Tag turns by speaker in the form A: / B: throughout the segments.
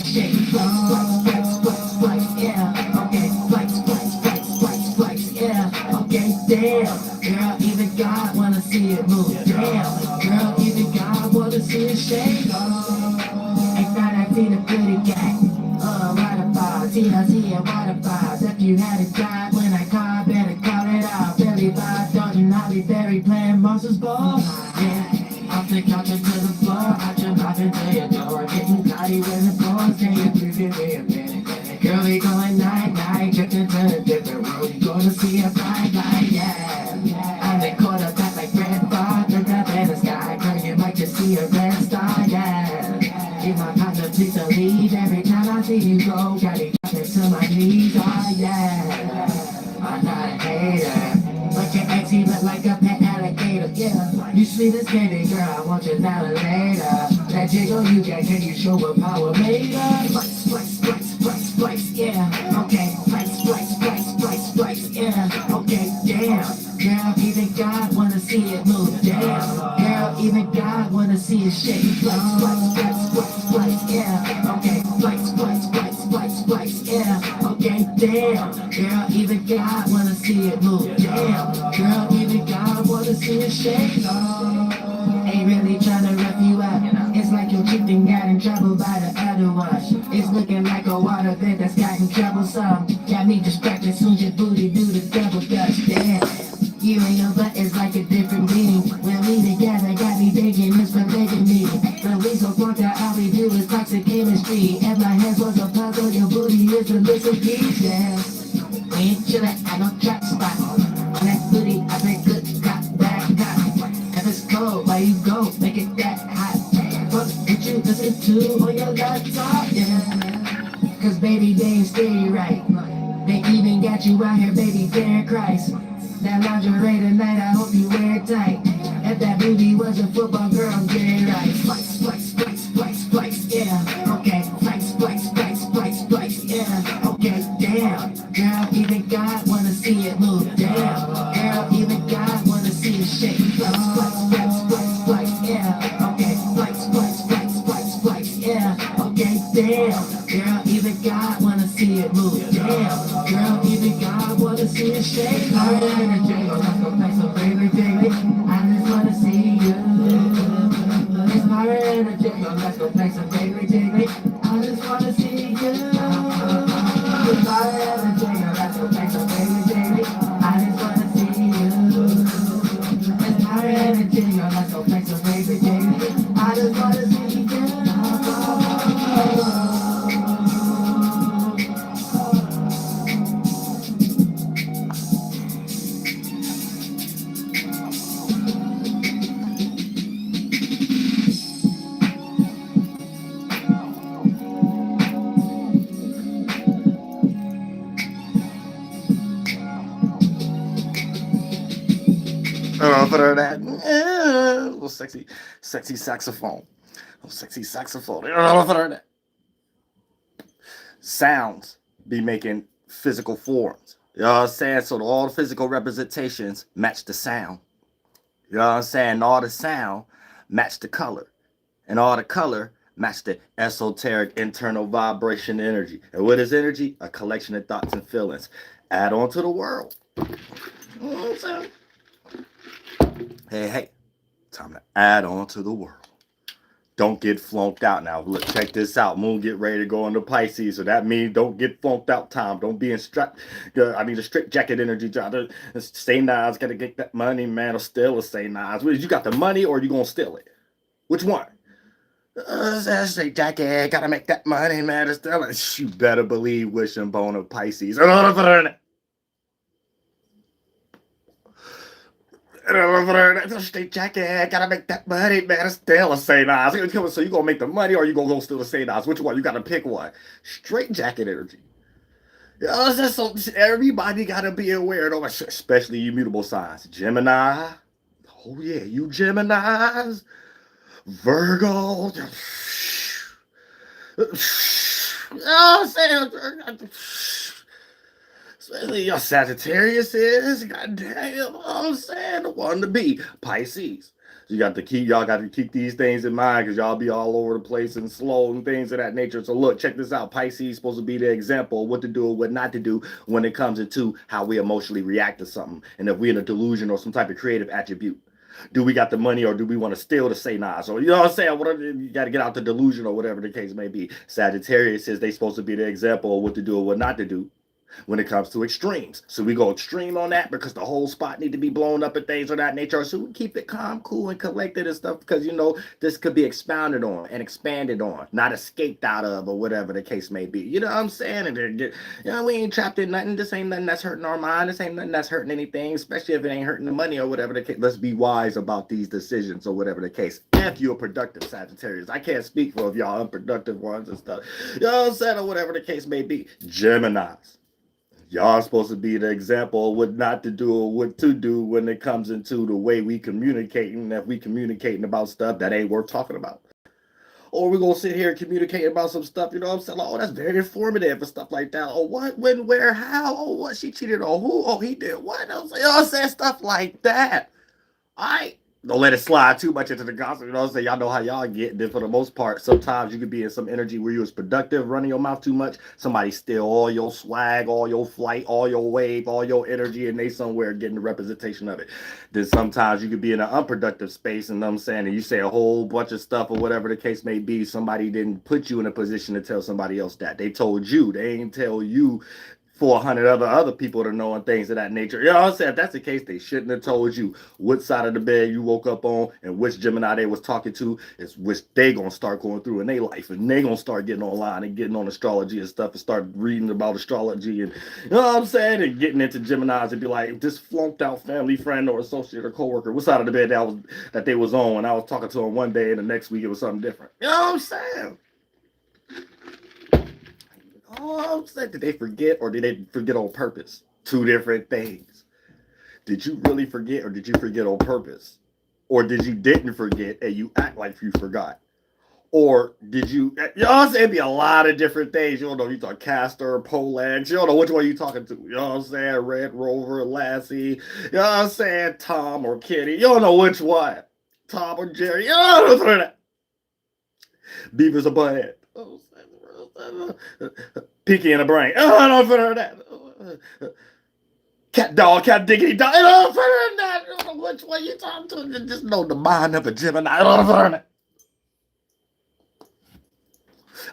A: shake. Flex, yeah. Okay, flex, yeah. Okay, damn. Girl, even God wanna see it move. Damn. Girl, even God wanna see it shake. Ain't thought I seen a pretty guy. Waterfall, TLC and waterfalls. If you had a job when I called, better call it off. Billy Bob, Dodging Holly Berry, playing Monsters Ball. Yeah, off the couch into the floor, out your mouth into your door. Getting naughty when the boys say you give me a minute. Girl, we going night, drifting to a different world. You gonna see a bright light, yeah. I'm the quarterback like Red Fox, look up in the sky. Girl, you might just see a red star, yeah. Give my partner please to leave every time I see you go. Got me dropping to my knees, oh yeah. I'm not a hater, but your ex he look like a pet alligator, yeah. You sweet as candy, girl, I want you now and later. That jiggle you got, can you show what power made of? Flex, yeah. Okay, flex, yeah. Okay, damn. Girl, even God wanna see it move, damn. Girl, even God wanna see it shake. Flex, yeah. Okay, flex, yeah. Okay, damn. Girl, even God wanna see it move, damn. Girl, even God wanna see it shake. Ain't really tryna rough you out. It's like your chick done got in trouble by the other one. It's looking like a water bed that's gotten troublesome. Got me distracted soon as your booty do the double dutch. Damn, you and your butt is like a different being. When we together, got me thinking it's for begging me. But we so far that all we do is toxic chemistry. If my hands was a puzzle, your booty is a missing piece. Yeah, we ain't chillin' at no trap spot. On that booty, I been good, cop, bad cop. If it's cold, why you go? Make it that hot. Fuck what you listen to on your laptop, yeah. Cause baby, they ain't stay right. They even got you out here, baby, fair Christ. That lingerie tonight, I hope you wear it tight. If that booty was a football girl, get it right. Flex, yeah. Okay, flex, yeah. Okay, damn. Girl, even God wanna see it move, damn. Girl, even God wanna see it shake. Flex, yeah. Okay, flex, yeah. Okay, damn. Girl, even God wanna see it move, damn. Girl, even God wanna see it shake. Hard energy, let's go play some favorite jiggly. I just wanna see you. It's hard energy, let's go play some favorite jiggly. I just wanna see you. It's hard energy, let's go play some favorite jiggly. I just wanna see you. It's hard energy, let's go play some favorite jiggly. I just wanna see you.
B: For that little sexy saxophone. Little sexy saxophone. For that. Sounds be making physical forms. You know what I'm saying? So all the physical representations match the sound. You know what I'm saying? All the sound match the color. And all the color match the esoteric internal vibration energy. And what is energy? A collection of thoughts and feelings. Add on to the world. You know what I'm saying? Hey, time to add on to the world. Don't get flunked out now. Look, check this out. Moon get ready to go into Pisces, so that means don't get flunked out time. Don't be in the strict jacket energy. Stay nice, gotta get that money, man, or steal or stay nice. You got the money or you gonna steal it? Which one? Straight jacket, gotta make that money, man, or steal it. You better believe wishing bone of Pisces. Straight jacket, gotta make that money, man. Still a say nice. So you gonna make the money or you gonna go steal the say nice? Which one? You gotta pick one. Straight jacket energy. So everybody gotta be aware, though, especially you mutable signs. Gemini. Oh yeah, you Geminis. Virgo. I'm saying. Especially your Sagittarius is, goddamn, I'm saying, the one to be. Pisces. So y'all got to keep these things in mind because y'all be all over the place and slow and things of that nature. So look, check this out. Pisces is supposed to be the example of what to do or what not to do when it comes into how we emotionally react to something. And if we're in a delusion or some type of creative attribute. Do we got the money or do we want to steal to say nah? So you know what I'm saying? Whatever, you got to get out the delusion or whatever the case may be. Sagittarius says they're supposed to be the example of what to do or what not to do when it comes to extremes. So we go extreme on that because the whole spot need to be blown up and things of that nature. So we keep it calm, cool, and collected and stuff because, you know, this could be expounded on and expanded on, not escaped out of or whatever the case may be. You know what I'm saying? And, you know, we ain't trapped in nothing. This ain't nothing that's hurting our mind. This ain't nothing that's hurting anything, especially if it ain't hurting the money or whatever the case. Let's be wise about these decisions or whatever the case. If you're a productive Sagittarius, I can't speak for if y'all unproductive ones and stuff. You know what I'm saying? Or whatever the case may be. Geminis. Y'all supposed to be the example of what not to do or what to do when it comes into the way we communicating. If we communicating about stuff that ain't worth talking about. Or we're going to sit here and communicate about some stuff, you know what I'm saying? Oh, that's very informative and stuff like that. Oh, what, when, where, how? Oh, what, she cheated on who? Oh, he did what? You know what I'm saying? Stuff like that. All right. Don't let it slide too much into the gossip. You know what I'm saying? Y'all know how y'all get. Then for the most part, sometimes you could be in some energy where you was productive, running your mouth too much. Somebody steal all your swag, all your flight, all your wave, all your energy, and they somewhere getting the representation of it. Then sometimes you could be in an unproductive space, and I'm saying, and you say a whole bunch of stuff or whatever the case may be. Somebody didn't put you in a position to tell somebody else that. They told you. They ain't tell you 400 other people to know and things of that nature. You know what I'm saying? If that's the case, they shouldn't have told you what side of the bed you woke up on and which Gemini they was talking to is which they gonna start going through in their life, and they gonna start getting online and getting on astrology and stuff and start reading about astrology and you know what I'm saying, and getting into Geminis and be like, this flunked out family friend or associate or coworker, what side of the bed that they was on, and I was talking to them one day and the next week it was something different. You know what I'm saying? Oh, did they forget or did they forget on purpose? Two different things. Did you really forget or did you forget on purpose? Or did you didn't forget and you act like you forgot? Or did you know what I'm saying? It'd be a lot of different things. You don't know if you talk Castor, Polex. You don't know which one you talking to. You know what I'm saying? Red Rover, Lassie. You know what I'm saying? Tom or Kitty. You don't know which one. Tom or Jerry. You don't know that. Beaver's a butthead. Pinky in the brain. Oh, I don't fit that. Cat dog, cat diggity dog. I don't fit that. I don't know which one you talking to. Just know the mind of a Gemini. I don't fit that.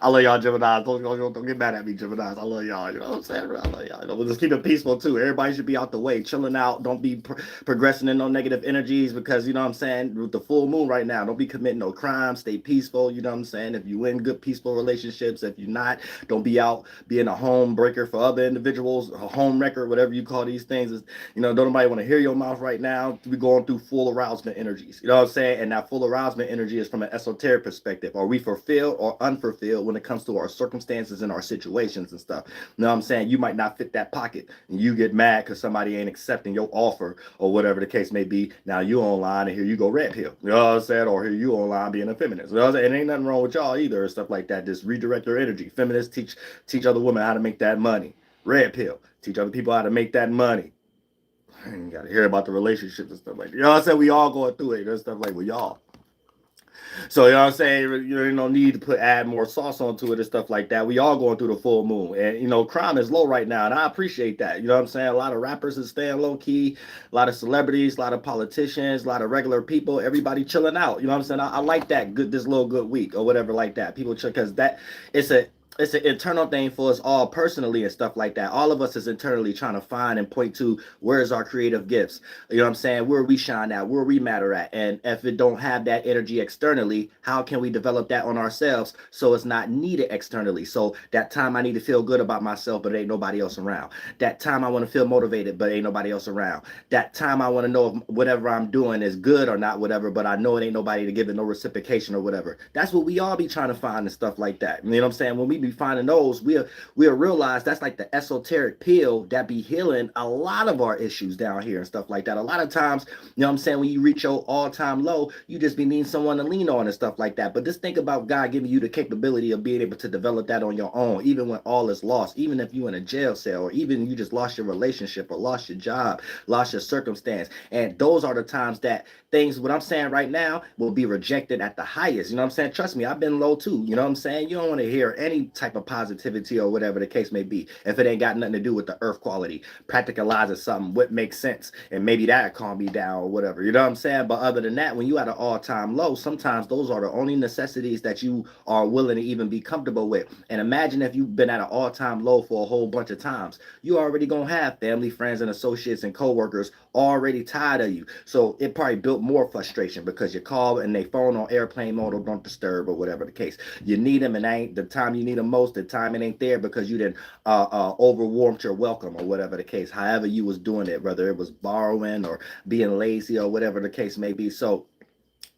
B: I love y'all Geminis. Don't get mad at me, Geminis. I love y'all. You know what I'm saying? I love y'all. You know, we'll just keep it peaceful too. Everybody should be out the way, chilling out. Don't be progressing in no negative energies because you know what I'm saying. With the full moon right now, don't be committing no crimes. Stay peaceful. You know what I'm saying. If you in good peaceful relationships, if you're not, don't be out being a home breaker for other individuals, a home wrecker, whatever you call these things. You know, don't nobody want to hear your mouth right now. We going through full arousement energies. You know what I'm saying. And that full arousement energy is from an esoteric perspective. Are we fulfilled or unfulfilled when it comes to our circumstances and our situations and stuff? You know what I'm saying? You might not fit that pocket and you get mad because somebody ain't accepting your offer or whatever the case may be. Now you online and here you go red pill. You know what I'm saying? Or here you online being a feminist. You know what I'm saying? It ain't nothing wrong with y'all either or stuff like that. Just redirect your energy. Feminists teach other women how to make that money. Red pill. Teach other people how to make that money. You gotta hear about the relationships and stuff like that. You know what I'm saying? We all going through it and stuff like with y'all. So, you know what I'm saying? You don't need to add more sauce onto it and stuff like that. We all going through the full moon. And, you know, crime is low right now. And I appreciate that. You know what I'm saying? A lot of rappers is staying low key. A lot of celebrities, a lot of politicians, a lot of regular people. Everybody chilling out. You know what I'm saying? I like that this little good week or whatever like that. People chill because it's an internal thing for us all personally and stuff like that. All of us is internally trying to find and point to where's our creative gifts. You know what I'm saying? Where we shine at, where we matter at. And if it don't have that energy externally, how can we develop that on ourselves so it's not needed externally? So that time I need to feel good about myself, but ain't nobody else around. That time I want to feel motivated, but ain't nobody else around. That time I want to know if whatever I'm doing is good or not, whatever, but I know it ain't nobody to give it no reciprocation or whatever. That's what we all be trying to find and stuff like that. You know what I'm saying? When we be finding those, we'll realize that's like the esoteric pill that be healing a lot of our issues down here and stuff like that. A lot of times, you know what I'm saying, when you reach your all-time low, you just be needing someone to lean on and stuff like that. But just think about God giving you the capability of being able to develop that on your own, even when all is lost, even if you in a jail cell, or even you just lost your relationship or lost your job, lost your circumstance. And those are the times that things, what I'm saying right now, will be rejected at the highest. You know what I'm saying? Trust me, I've been low too. You know what I'm saying? You don't want to hear any type of positivity or whatever the case may be if it ain't got nothing to do with the earth quality, practicalizing something, what makes sense, and maybe that'll calm me down or whatever. You know what I'm saying? But other than that, when you at an all-time low, sometimes those are the only necessities that you are willing to even be comfortable with. And imagine if you've been at an all-time low for a whole bunch of times. You already gonna have family, friends, and associates and co-workers already tired of you. So it probably built more frustration because you call and they phone on airplane mode or don't disturb or whatever the case. You need them and ain't the time you need them most, the time it ain't there because you didn't overwarmed your welcome or whatever the case. However you was doing it, whether it was borrowing or being lazy or whatever the case may be. So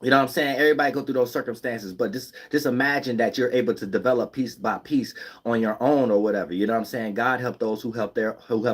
B: you know what I'm saying? Everybody go through those circumstances, but just imagine that you're able to develop piece by piece on your own or whatever. You know what I'm saying? God helped those who help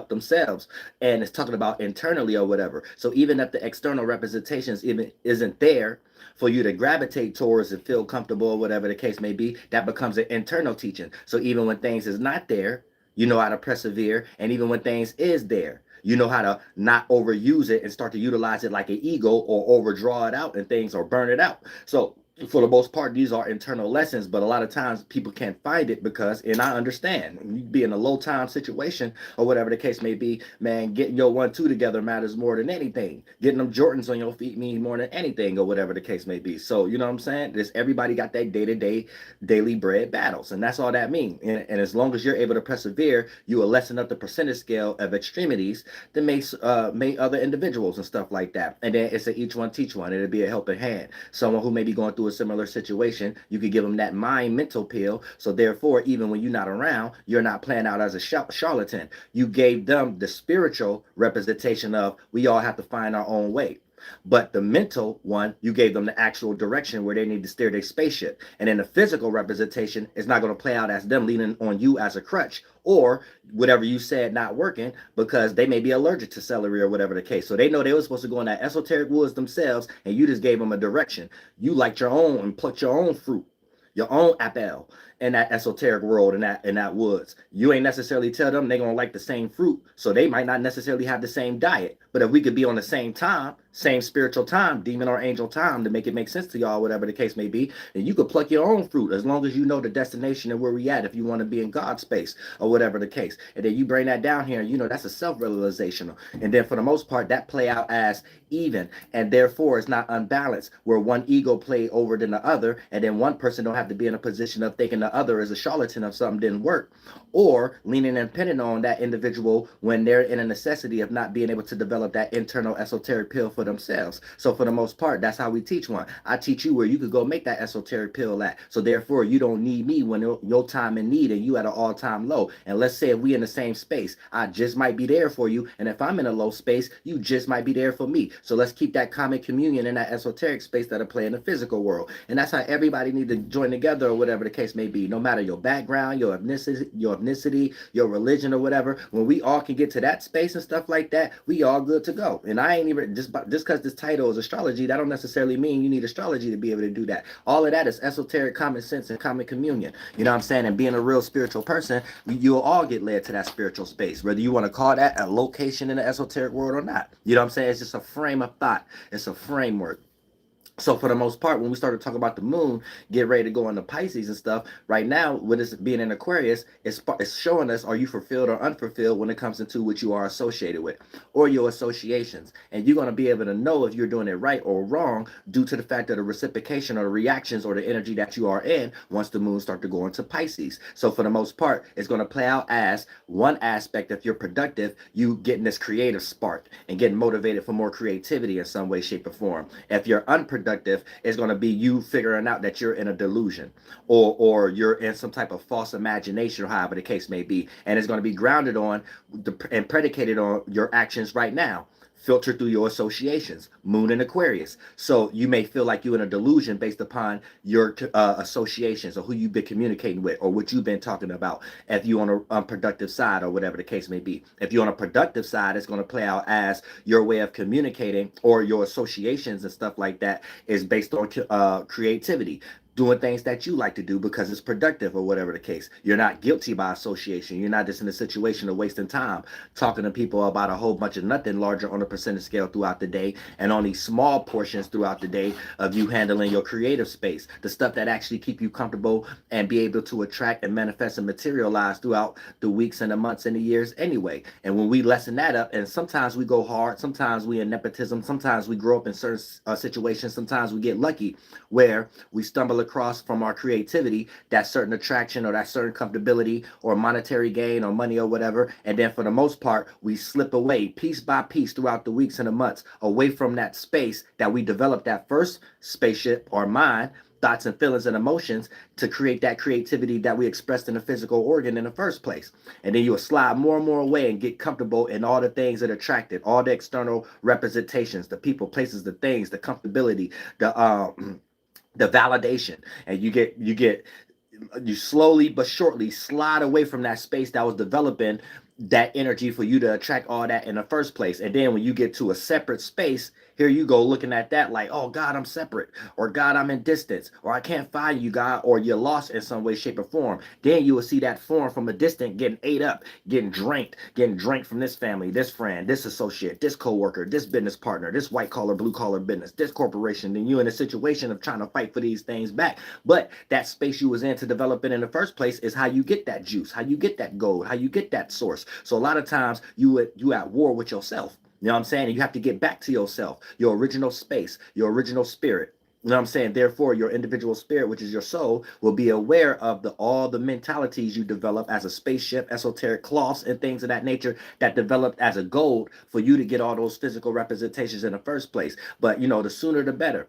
B: themselves, and it's talking about internally or whatever. So even if the external representations even isn't there for you to gravitate towards and feel comfortable or whatever the case may be, that becomes an internal teaching. So even when things is not there, you know how to persevere, and even when things is there, you know how to not overuse it and start to utilize it like an ego or overdraw it out and things or burn it out. So for the most part, these are internal lessons, but a lot of times people can't find it because, and I understand, you be in a low time situation or whatever the case may be, man, getting your 1-2 together matters more than anything. Getting them Jordans on your feet means more than anything or whatever the case may be. So, you know what I'm saying? This everybody got that day-to-day, daily bread battles, and that's all that means. And as long as you're able to persevere, you will lessen up the percentage scale of extremities that makes other individuals and stuff like that. And then it's a each one teach one. It'll be a helping hand. Someone who may be going through a similar situation, you could give them that mental pill. So therefore, even when you're not around, you're not playing out as a charlatan. You gave them the spiritual representation of we all have to find our own way. But the mental one, you gave them the actual direction where they need to steer their spaceship. And then the physical representation is not going to play out as them leaning on you as a crutch or whatever you said not working because they may be allergic to celery or whatever the case. So they know they were supposed to go in that esoteric woods themselves and you just gave them a direction. You liked your own and plucked your own fruit, your own apple in that esoteric world, in that woods. You ain't necessarily tell them they're gonna like the same fruit, so they might not necessarily have the same diet. But if we could be on the same time, same spiritual time, demon or angel time, to make it make sense to y'all, whatever the case may be, then you could pluck your own fruit as long as you know the destination and where we at if you want to be in God's space or whatever the case. And then you bring that down here and you know that's a self-realization. And then for the most part, that play out as even, and therefore it's not unbalanced where one ego play over than the other, and then one person don't have to be in a position of thinking the other is a charlatan if something didn't work, or leaning and depending on that individual when they're in a necessity of not being able to develop that internal esoteric pill for themselves. So for the most part, that's how we teach one. I teach you where you could go make that esoteric pill at. So therefore, you don't need me when your time in need and you at an all-time low. And let's say if we in the same space, I just might be there for you. And if I'm in a low space, you just might be there for me. So let's keep that common communion in that esoteric space that'll play in the physical world. And that's how everybody need to join together or whatever the case may be. No matter your background, your ethnicity, your religion or whatever, when we all can get to that space and stuff like that, we all good to go. And I ain't even, just because this title is astrology, that don't necessarily mean you need astrology to be able to do that. All of that is esoteric common sense and common communion. You know what I'm saying? And being a real spiritual person, you'll all get led to that spiritual space, whether you want to call that a location in the esoteric world or not. You know what I'm saying? It's just a frame of thought. It's a framework. So for the most part, when we started talking about the moon, get ready to go into Pisces and stuff, right now, with this being in Aquarius, it's showing us, are you fulfilled or unfulfilled when it comes into what you are associated with, or your associations. And you're going to be able to know if you're doing it right or wrong due to the fact of the reciprocation or the reactions or the energy that you are in once the moon starts to go into Pisces. So for the most part, it's going to play out as one aspect. If you're productive, you getting this creative spark and getting motivated for more creativity in some way, shape, or form. If you're unproductive, is going to be you figuring out that you're in a delusion or you're in some type of false imagination or however the case may be. And it's going to be grounded on and predicated on your actions right now. filter through your associations, moon and Aquarius. So you may feel like you're in a delusion based upon your associations or who you've been communicating with or what you've been talking about. If you're on a unproductive side or whatever the case may be. If you're on a productive side, it's going to play out as your way of communicating or your associations and stuff like that is based on creativity, doing things that you like to do because it's productive or whatever the case. You're not guilty by association. You're not just in a situation of wasting time talking to people about a whole bunch of nothing larger on a percentage scale throughout the day and only small portions throughout the day of you handling your creative space, the stuff that actually keep you comfortable and be able to attract and manifest and materialize throughout the weeks and the months and the years anyway. And when we lessen that up, and sometimes we go hard, sometimes we in nepotism, sometimes we grow up in certain situations, sometimes we get lucky where we stumble across from our creativity that certain attraction or that certain comfortability or monetary gain or money or whatever, and then for the most part we slip away piece by piece throughout the weeks and the months away from that space that we developed, that first spaceship or mind, thoughts and feelings and emotions, to create that creativity that we expressed in the physical organ in the first place. And then you'll slide more and more away and get comfortable in all the things that attracted, all the external representations, the people, places, the things, the comfortability, the validation, and you slowly but surely slide away from that space that was developing that energy for you to attract all that in the first place. And then when you get to a separate space, here you go looking at that like, oh God, I'm separate, or God, I'm in distance, or I can't find you, God, or you're lost in some way, shape, or form. Then you will see that form from a distance getting ate up, getting drank from this family, this friend, this associate, this coworker, this business partner, this white collar, blue collar business, this corporation. Then you in a situation of trying to fight for these things back. But that space you was in to develop it in the first place is how you get that juice, how you get that gold, how you get that source. So a lot of times you at war with yourself. You know what I'm saying? And you have to get back to yourself, your original space, your original spirit. You know what I'm saying? Therefore, your individual spirit, which is your soul, will be aware of all the mentalities you develop as a spaceship, esoteric cloths, and things of that nature that developed as a gold for you to get all those physical representations in the first place. But, the sooner the better.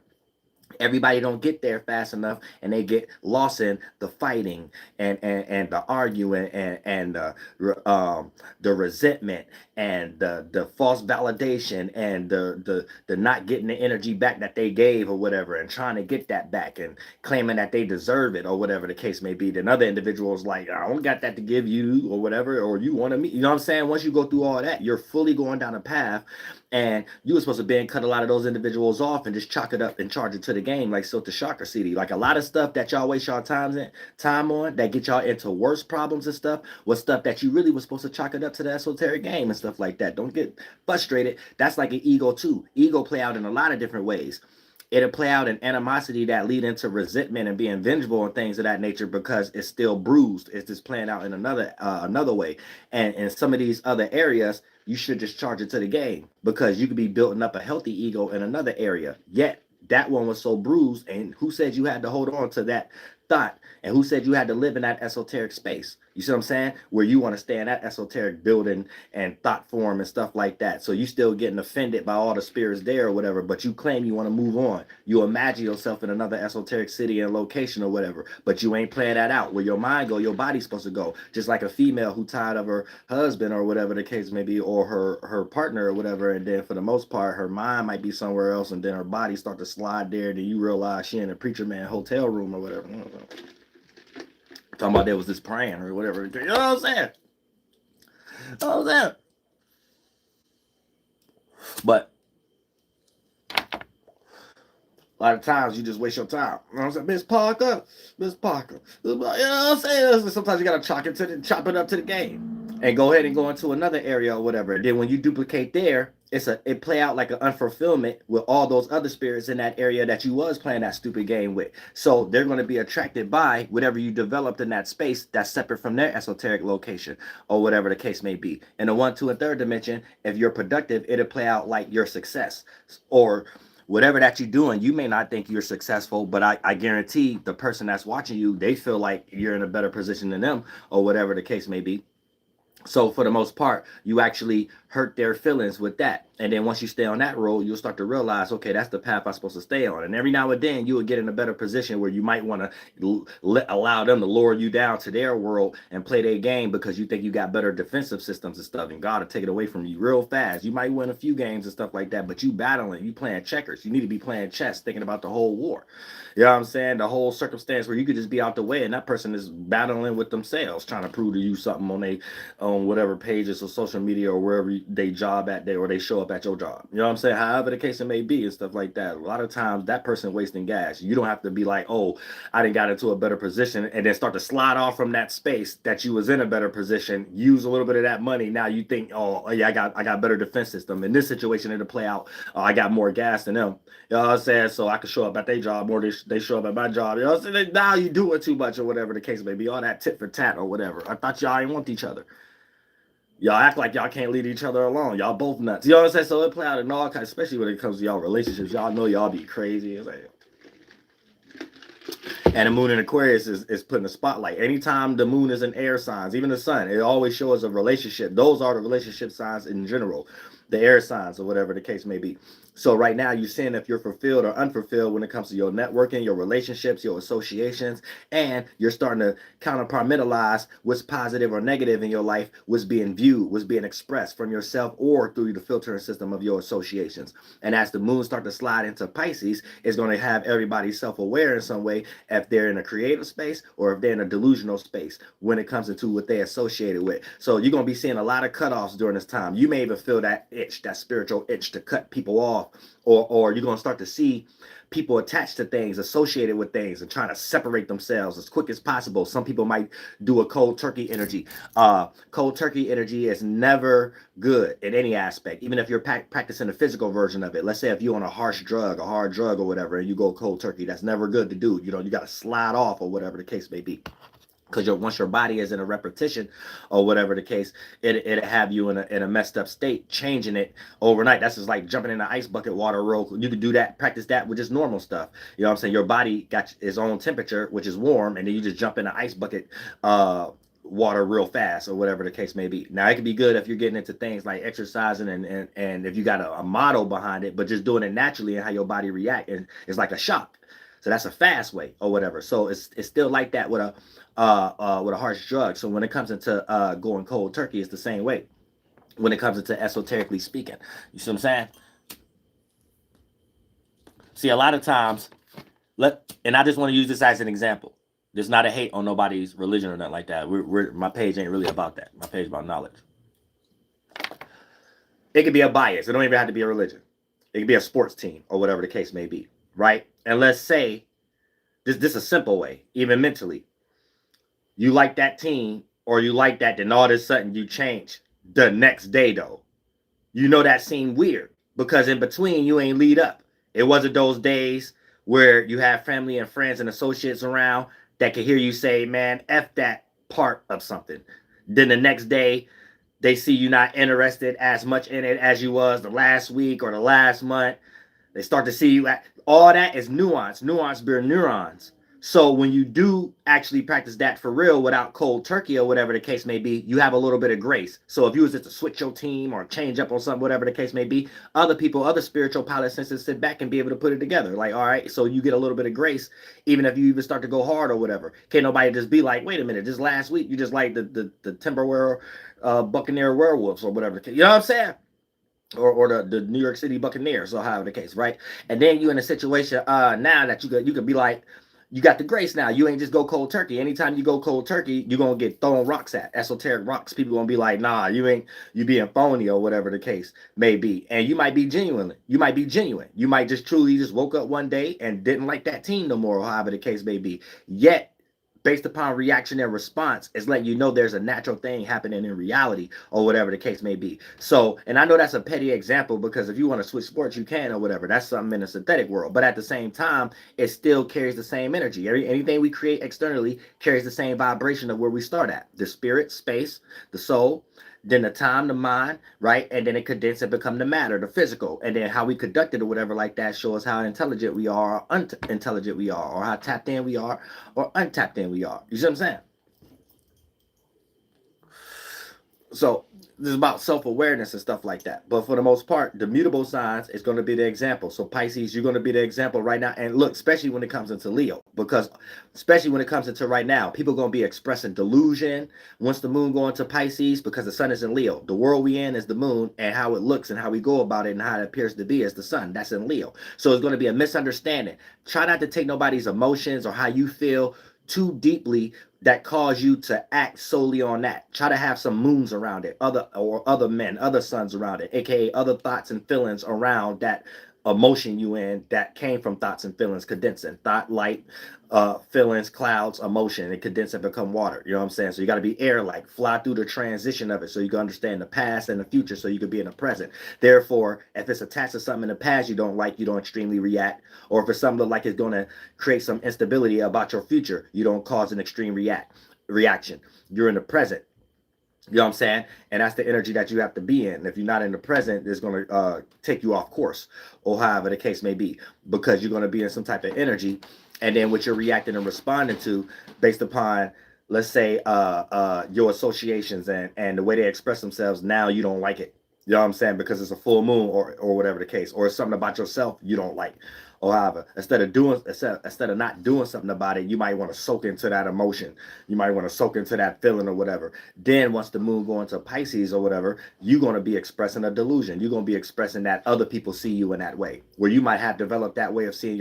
B: Everybody don't get there fast enough, and they get lost in the fighting and the arguing and the resentment and the false validation and the not getting the energy back that they gave or whatever, and trying to get that back and claiming that they deserve it or whatever the case may be. Then other individuals like, I don't got that to give you or whatever, or you want to meet. You know what I'm saying? Once you go through all that, you're fully going down a path. And you were supposed to be cut a lot of those individuals off and just chalk it up and charge it to the game like Silk the Shocker CD. Like a lot of stuff that y'all waste y'all time on that get y'all into worse problems and stuff was stuff that you really was supposed to chalk it up to the esoteric game and stuff like that. Don't get frustrated. That's like an ego too. Ego play out in a lot of different ways. It'll play out in animosity that lead into resentment and being vengeful and things of that nature because it's still bruised. It's just playing out in another way. And in some of these other areas, you should just charge it to the game because you could be building up a healthy ego in another area. Yet that one was so bruised, and who said you had to hold on to that thought? And who said you had to live in that esoteric space? You see what I'm saying? Where you want to stay in that esoteric building and thought form and stuff like that. So you still getting offended by all the spirits there or whatever, but you claim you want to move on. You imagine yourself in another esoteric city and location or whatever, but you ain't playing that out. Where your mind go, your body's supposed to go. Just like a female who tired of her husband or whatever the case may be, or her partner or whatever, and then for the most part, her mind might be somewhere else, and then her body start to slide there, then you realize she in a preacher man hotel room or whatever. Talking about there was this praying or whatever. You know what I'm saying? You know what I'm saying? But a lot of times you just waste your time. You know what I'm saying? Miss Parker. You know what I'm saying? Sometimes you gotta chop it up to the game and go ahead and go into another area or whatever. And then when you duplicate there, it play out like an unfulfillment with all those other spirits in that area that you was playing that stupid game with. So they're going to be attracted by whatever you developed in that space that's separate from their esoteric location or whatever the case may be. In the 1, 2, and 3rd dimension, if you're productive, it'll play out like your success or whatever that you're doing. You may not think you're successful, but I guarantee the person that's watching you, they feel like you're in a better position than them or whatever the case may be. So for the most part, you actually hurt their feelings with that. And then once you stay on that road, you'll start to realize, okay, that's the path I'm supposed to stay on. And every now and then you will get in a better position where you might want to allow them to lower you down to their world and play their game because you think you got better defensive systems and stuff. And God will take it away from you real fast. You might win a few games and stuff like that, but you battling, you playing checkers. You need to be playing chess, thinking about the whole war. You know what I'm saying? The whole circumstance where you could just be out the way and that person is battling with themselves, trying to prove to you something on whatever pages or social media or wherever they job at there or they show up at your job. You know what I'm saying? However the case it may be and stuff like that. A lot of times that person wasting gas. You don't have to be like, oh, I didn't got into a better position and then start to slide off from that space that you was in a better position, use a little bit of that money. Now you think, oh yeah, I got better defense system. In this situation it'll play out. I got more gas than them. You know what I'm saying? So I could show up at their job or they show up at my job. You know what I'm saying? Now you doing too much or whatever the case may be. All that tit for tat or whatever. I thought y'all didn't want each other. Y'all act like y'all can't leave each other alone. Y'all both nuts. You know what I'm saying? So it play out in all kinds, especially when it comes to y'all relationships. Y'all know y'all be crazy. It's like, and the moon in Aquarius is putting a spotlight. Anytime the moon is in air signs, even the sun, it always shows a relationship. Those are the relationship signs in general, the air signs or whatever the case may be. So right now you're seeing if you're fulfilled or unfulfilled when it comes to your networking, your relationships, your associations, and you're starting to compartmentalize what's positive or negative in your life, what's being viewed, what's being expressed from yourself or through the filtering system of your associations. And as the moon start to slide into Pisces, it's going to have everybody self-aware in some way if they're in a creative space or if they're in a delusional space when it comes into what they associated with. So you're going to be seeing a lot of cutoffs during this time. You may even feel that itch, that spiritual itch to cut people off, or you're going to start to see people attached to things, associated with things, and trying to separate themselves as quick as possible. Some people might do a cold turkey energy. Cold turkey energy is never good in any aspect, even if you're practicing the physical version of it. Let's say if you're on a harsh drug, a hard drug or whatever, and you go cold turkey, that's never good to do. You know, you got to slide off or whatever the case may be. Because once your body is in a repetition or whatever the case, it'll have you in a messed up state, changing it overnight. That's just like jumping in the ice bucket water real. You can do that, practice that with just normal stuff. You know what I'm saying? Your body got its own temperature, which is warm, and then you just jump in the ice bucket water real fast or whatever the case may be. Now it can be good if you're getting into things like exercising and if you got a model behind it, but just doing it naturally and how your body react, and it's like a shock. So that's a fast way or whatever. So it's still like that with a harsh drug. So when it comes into going cold turkey, it's the same way. When it comes into esoterically speaking, you see what I'm saying? See, a lot of times, and I just want to use this as an example. There's not a hate on nobody's religion or nothing like that. My page ain't really about that. My page about knowledge. It could be a bias. It don't even have to be a religion. It could be a sports team or whatever the case may be, right? And let's say this is a simple way, even mentally. You like that team or you like that, then all of a sudden you change the next day though. You know that seemed weird because in between you ain't lead up. It wasn't those days where you have family and friends and associates around that could hear you say, man, F that part of something. Then the next day they see you not interested as much in it as you was the last week or the last month. They start to see you. All that is nuance. Nuance bear neurons. So when you do actually practice that for real without cold turkey or whatever the case may be, you have a little bit of grace. So if you was just to switch your team or change up on something, whatever the case may be, other people, other spiritual pilot senses sit back and be able to put it together. Like, all right, so you get a little bit of grace, even if you even start to go hard or whatever. Can't nobody just be like, wait a minute, just last week you just like the Timberware Buccaneer Werewolves or whatever. You know what I'm saying? Or the New York City Buccaneers, or however the case, right? And then you in a situation now that you could be like, you got the grace now. You ain't just go cold turkey. Anytime you go cold turkey, you're gonna get thrown rocks at, esoteric rocks. People gonna be like, nah, you being phony or whatever the case may be. And you might be genuine. You might just truly just woke up one day and didn't like that team no more, or however the case may be. Yet based upon reaction and response, is letting you know there's a natural thing happening in reality or whatever the case may be. So, and I know that's a petty example because if you want to switch sports, you can or whatever. That's something in the synthetic world. But at the same time, it still carries the same energy. Anything we create externally carries the same vibration of where we start at. The spirit, space, the soul, then the time, the mind, right? And then it condenses and become the matter, the physical. And then how we conduct it or whatever like that shows how intelligent we are or unintelligent we are, or how tapped in we are or untapped in we are. You see what I'm saying? So this is about self-awareness and stuff like that. But for the most part, the mutable signs is going to be the example. So Pisces, you're going to be the example right now. And look, especially when it comes into Leo, because especially when it comes into right now, people are going to be expressing delusion once the moon go into Pisces, because the sun is in Leo. The world we in is the moon, and how it looks and how we go about it and how it appears to be is the sun. That's in Leo. So it's going to be a misunderstanding. Try not to take nobody's emotions or how you feel too deeply that cause you to act solely on that. Try to have some moons around it, other men, other suns around it, aka other thoughts and feelings around that emotion you in that came from thoughts and feelings condensing. Thought, light, feelings, clouds, emotion, and condense and become water. You know what I'm saying? So you got to be air-like, fly through the transition of it so you can understand the past and the future so you can be in the present. Therefore, if it's attached to something in the past you don't like, you don't extremely react. Or if it's something like it's going to create some instability about your future, you don't cause an extreme reaction. You're in the present. You know what I'm saying? And that's the energy that you have to be in. If you're not in the present, it's going to take you off course, or however the case may be, because you're going to be in some type of energy. And then what you're reacting and responding to based upon, let's say, your associations and the way they express themselves, now you don't like it. You know what I'm saying? Because it's a full moon or whatever the case, or it's something about yourself you don't like. Or however, instead of not doing something about it, you might want to soak into that emotion. You might want to soak into that feeling or whatever. Then once the moon go into Pisces or whatever, you're going to be expressing a delusion. You're going to be expressing that other people see you in that way, where you might have developed that way of seeing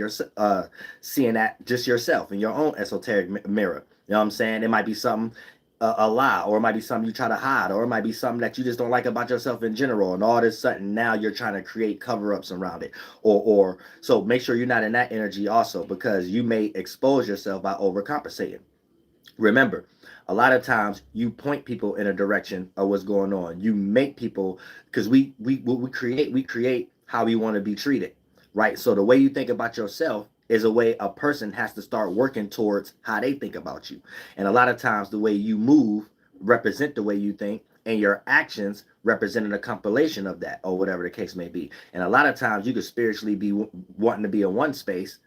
B: seeing that just yourself in your own esoteric mirror. You know what I'm saying? It might be something, a lie, or it might be something you try to hide, or it might be something that you just don't like about yourself in general, and all this sudden now you're trying to create cover-ups around it, or so make sure you're not in that energy also, because you may expose yourself by overcompensating. Remember, a lot of times you point people in a direction of what's going on. You make people, because we create how we want to be treated, right? So the way you think about yourself is a way a person has to start working towards how they think about you. And a lot of times the way you move represent the way you think, and your actions representing a compilation of that, or whatever the case may be. And a lot of times you could spiritually be wanting to be in one space,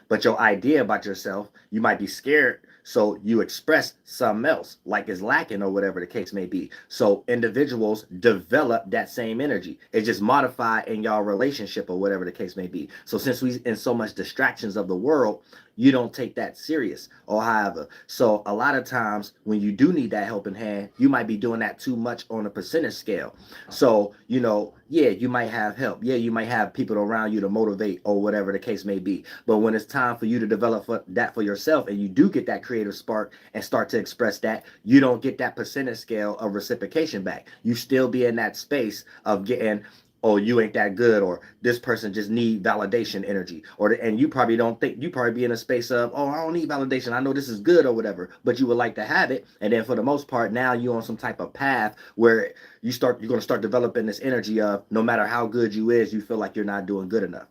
B: but your idea about yourself, you might be scared, so you express something else like is lacking, or whatever the case may be. So individuals develop that same energy. It's just modified in y'all relationship, or whatever the case may be. So since we in so much distractions of the world, you don't take that serious, or however. So a lot of times when you do need that helping hand, you might be doing that too much on a percentage scale. So, yeah, you might have help. Yeah, you might have people around you to motivate, or whatever the case may be. But when it's time for you to develop that for yourself, and you do get that creative spark and start to express that, you don't get that percentage scale of reciprocation back. You still be in that space of getting, oh, you ain't that good, or this person just need validation energy, and you probably don't think, you probably be in a space of, oh, I don't need validation, I know this is good or whatever, but you would like to have it. And then for the most part, now you're on some type of path where you're going to start developing this energy of, no matter how good you is, you feel like you're not doing good enough.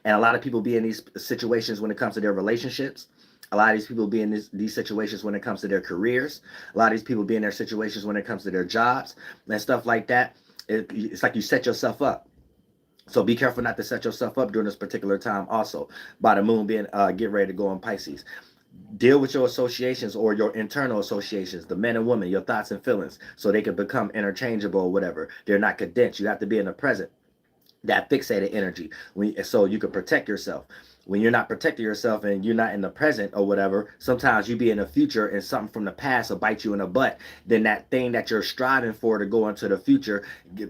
B: And a lot of people be in these situations when it comes to their relationships. A lot of these people be in these situations when it comes to their careers. A lot of these people be in their situations when it comes to their jobs and stuff like that. It's like you set yourself up. So be careful not to set yourself up during this particular time also, by the moon being get ready to go in Pisces. Deal with your associations, or your internal associations, the men and women, your thoughts and feelings, so they can become interchangeable or whatever. They're not condensed. You have to be in the present, that fixated energy, so you can protect yourself. When you're not protecting yourself and you're not in the present or whatever, sometimes you be in the future and something from the past will bite you in the butt. Then that thing that you're striving for to go into the future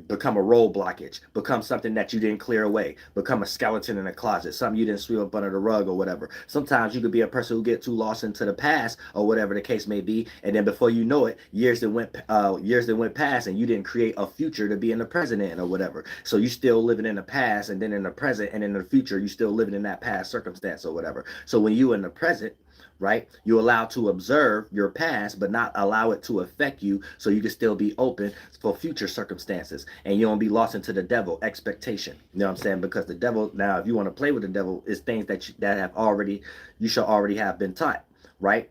B: become a road blockage, become something that you didn't clear away, become a skeleton in a closet, something you didn't sweep up under the rug or whatever. Sometimes you could be a person who get too lost into the past, or whatever the case may be, and then before you know it, years that went past, and you didn't create a future to be in the present in, or whatever. So you still living in the past, and then in the present and in the future, you still living in that past circumstance or whatever. So when you in the present, right, you allow to observe your past, but not allow it to affect you, so you can still be open for future circumstances, and you don't be lost into the devil expectation. You know what I'm saying? Because the devil, now if you want to play with the devil, is things that you should already have been taught, right?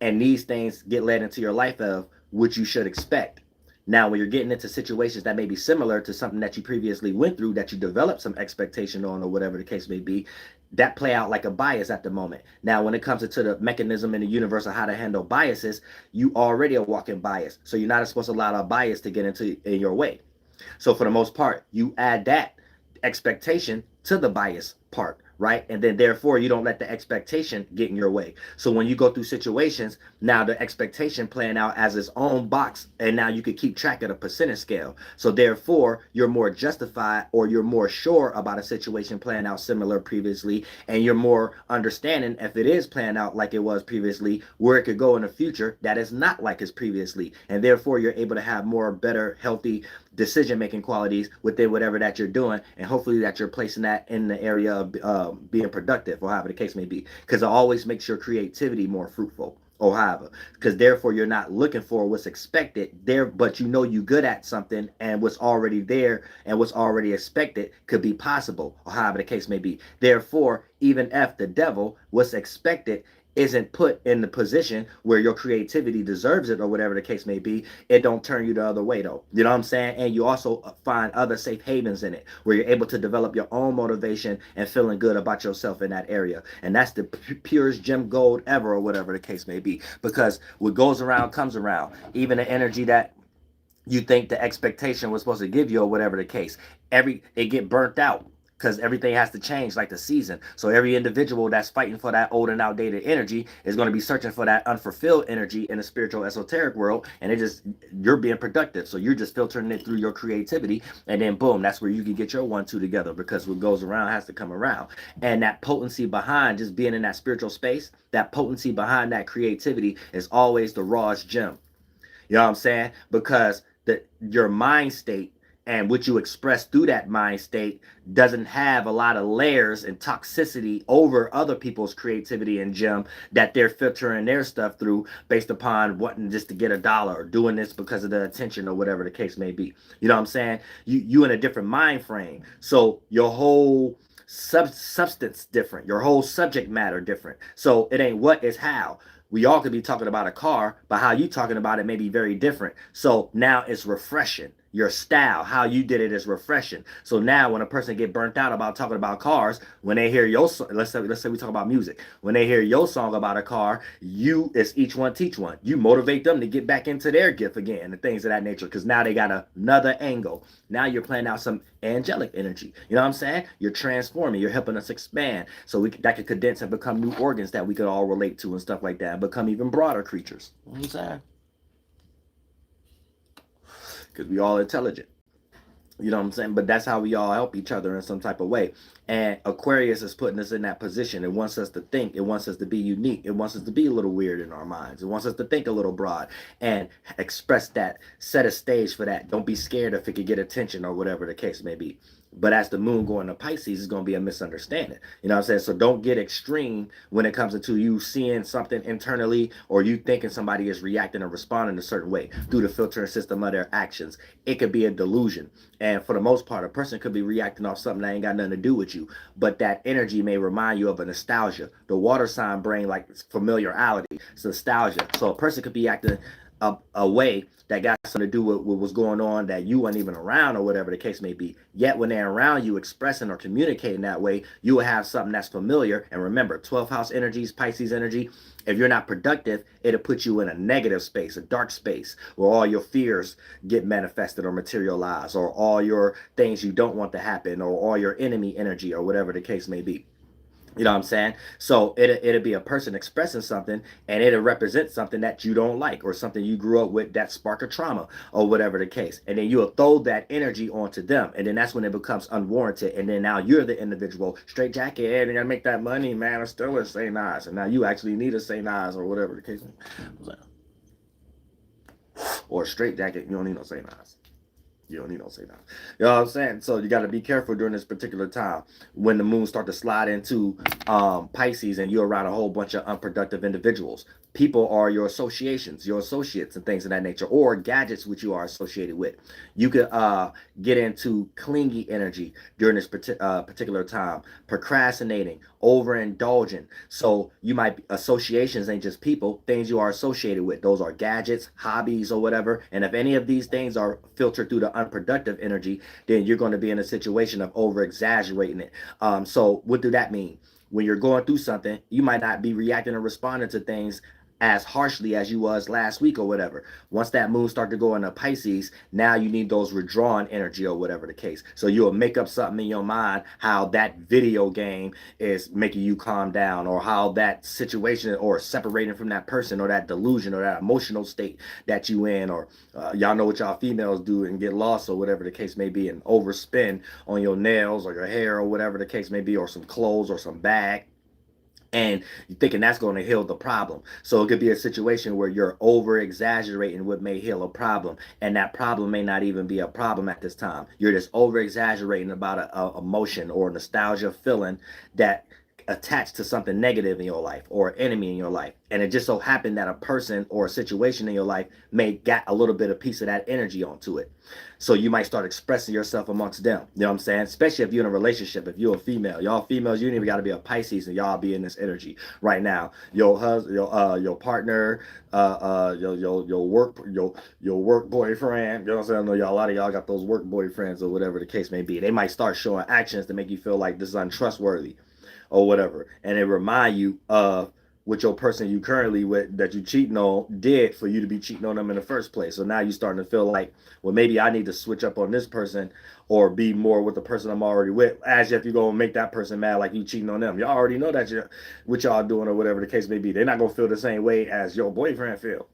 B: And these things get led into your life of what you should expect. Now, when you're getting into situations that may be similar to something that you previously went through, that you developed some expectation on, or whatever the case may be, that play out like a bias at the moment. Now, when it comes into the mechanism in the universe of how to handle biases, you already are walking bias. So you're not supposed to allow a bias to get in your way. So for the most part, you add that expectation to the bias part, right? And then therefore you don't let the expectation get in your way. So when you go through situations, now the expectation playing out as its own box, and now you could keep track of the percentage scale. So therefore you're more justified, or you're more sure about a situation playing out similar previously, and you're more understanding if it is playing out like it was previously, where it could go in the future that is not like it's previously. And therefore you're able to have more better, healthy decision making qualities within whatever that you're doing, and hopefully that you're placing that in the area of being productive, or however the case may be, because it always makes your creativity more fruitful, or however, because therefore you're not looking for what's expected there, but you know you good at something, and what's already there and what's already expected could be possible, or however the case may be. Therefore, even if the devil, what's expected, isn't put in the position where your creativity deserves it, or whatever the case may be, it don't turn you the other way though. You know what I'm saying? And you also find other safe havens in it, where you're able to develop your own motivation and feeling good about yourself in that area. And that's the purest gem gold ever, or whatever the case may be. Because what goes around comes around. Even the energy that you think the expectation was supposed to give you, or whatever the case, it get burnt out, because everything has to change like the season. So every individual that's fighting for that old and outdated energy is going to be searching for that unfulfilled energy in the spiritual esoteric world, and you're being productive, so you're just filtering it through your creativity, and then boom, that's where you can get your 1-2 together, because what goes around has to come around. And that potency behind just being in that spiritual space, that potency behind that creativity, is always the rawest gem. You know what I'm saying? Because your mind state and what you express through that mind state doesn't have a lot of layers and toxicity over other people's creativity and gem that they're filtering their stuff through, based upon wanting just to get a dollar, or doing this because of the attention, or whatever the case may be. You know what I'm saying? You in a different mind frame, so your whole substance different, your whole subject matter different. So it ain't what, is how. We all could be talking about a car, but how you talking about it may be very different. So now it's refreshing. Your style, how you did it, is refreshing. So now when a person get burnt out about talking about cars, when they hear your, let's say we talk about music, when they hear your song about a car, it's each one teach one. You motivate them to get back into their gift again, and things of that nature, because now they got another angle. Now you're playing out some angelic energy. You know what I'm saying? You're transforming. You're helping us expand, so that could condense and become new organs that we could all relate to, and stuff like that, and become even broader creatures. You know what I'm saying? Because we all intelligent. You know what I'm saying? But that's how we all help each other in some type of way. And Aquarius is putting us in that position. It wants us to think. It wants us to be unique. It wants us to be a little weird in our minds. It wants us to think a little broad and express that, set a stage for that. Don't be scared if it could get attention, or whatever the case may be. But as the moon going to Pisces, it's going to be a misunderstanding. You know what I'm saying? So don't get extreme when it comes to you seeing something internally, or you thinking somebody is reacting or responding a certain way through the filtering system of their actions. It could be a delusion. And for the most part, a person could be reacting off something that ain't got nothing to do with you. But that energy may remind you of a nostalgia. The water sign brain like familiarity. It's nostalgia. So a person could be acting a way that got something to do with what was going on that you weren't even around, or whatever the case may be. Yet when they're around you expressing or communicating that way, you will have something that's familiar. And remember, 12th house energies, Pisces energy, if you're not productive, it'll put you in a negative space, a dark space, where all your fears get manifested or materialized, or all your things you don't want to happen, or all your enemy energy, or whatever the case may be. You know what I'm saying? So it'll be a person expressing something, and it'll represent something that you don't like, or something you grew up with that spark of trauma, or whatever the case. And then you'll throw that energy onto them. And then that's when it becomes unwarranted. And then now you're the individual, straight jacket, hey, I gotta make that money, man. I still say nice. And now you actually need to say nice, or whatever the case. Or straight jacket, you don't need no say nice. You don't need no say that. You know what I'm saying? So you got to be careful during this particular time when the moon start to slide into Pisces, and you're around a whole bunch of unproductive individuals. People are your associations, your associates, and things of that nature, or gadgets which you are associated with. You could get into clingy energy during this particular time, procrastinating, overindulging. So you might, associations ain't just people, things you are associated with. Those are gadgets, hobbies, or whatever. And if any of these things are filtered through the unproductive energy, then you're going to be in a situation of over exaggerating it. So what do that mean? when you're going through something, you might not be reacting and responding to things as harshly as you was last week or whatever. Once that moon start to go into Pisces, now you need those withdrawn energy or whatever the case. So you'll make up something in your mind how that video game is making you calm down, or how that situation or separating from that person or that delusion or that emotional state that you in, or y'all know what y'all females do and get lost or whatever the case may be and overspend on your nails or your hair or whatever the case may be, or some clothes or some bag, and you're thinking that's going to heal the problem. So it could be a situation where you're over exaggerating what may heal a problem, and that problem may not even be a problem at this time. You're just over exaggerating about a emotion or a nostalgia feeling that attached to something negative in your life or an enemy in your life, and it just so happened that a person or a situation in your life may got a little bit of piece of that energy onto it. So you might start expressing yourself amongst them. You know what I'm saying? Especially if you're in a relationship. If you're a female, y'all females, you ain't even got to be a Pisces, and y'all be in this energy right now. Your husband, your partner, your work boyfriend. You know what I'm saying? I know y'all, a lot of y'all got those work boyfriends or whatever the case may be. They might start showing actions to make you feel like this is untrustworthy or whatever, and it remind you of what your person you currently with that you cheating on did for you to be cheating on them in the first place. So now you starting to feel like, well, maybe I need to switch up on this person or be more with the person I'm already with, as if you're gonna make that person mad like you cheating on them. Y'all already know that you're what y'all doing or whatever the case may be. They're not gonna feel the same way as your boyfriend feel.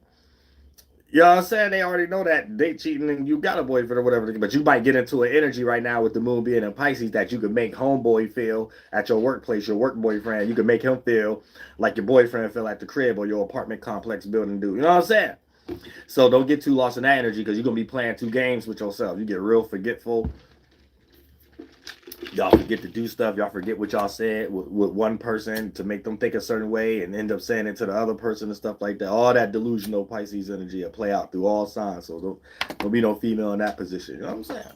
B: You know what I'm saying? They already know that they cheating and you got a boyfriend or whatever. But you might get into an energy right now with the moon being in Pisces that you could make homeboy feel at your workplace, your work boyfriend. You could make him feel like your boyfriend feel at the crib or your apartment complex building dude. You know what I'm saying? So don't get too lost in that energy, because you're going to be playing two games with yourself. You get real forgetful. Y'all forget to do stuff. Y'all forget what y'all said with one person to make them think a certain way and end up saying it to the other person and stuff like that. All that delusional Pisces energy will play out through all signs. So don't be no female in that position. You know what I'm saying?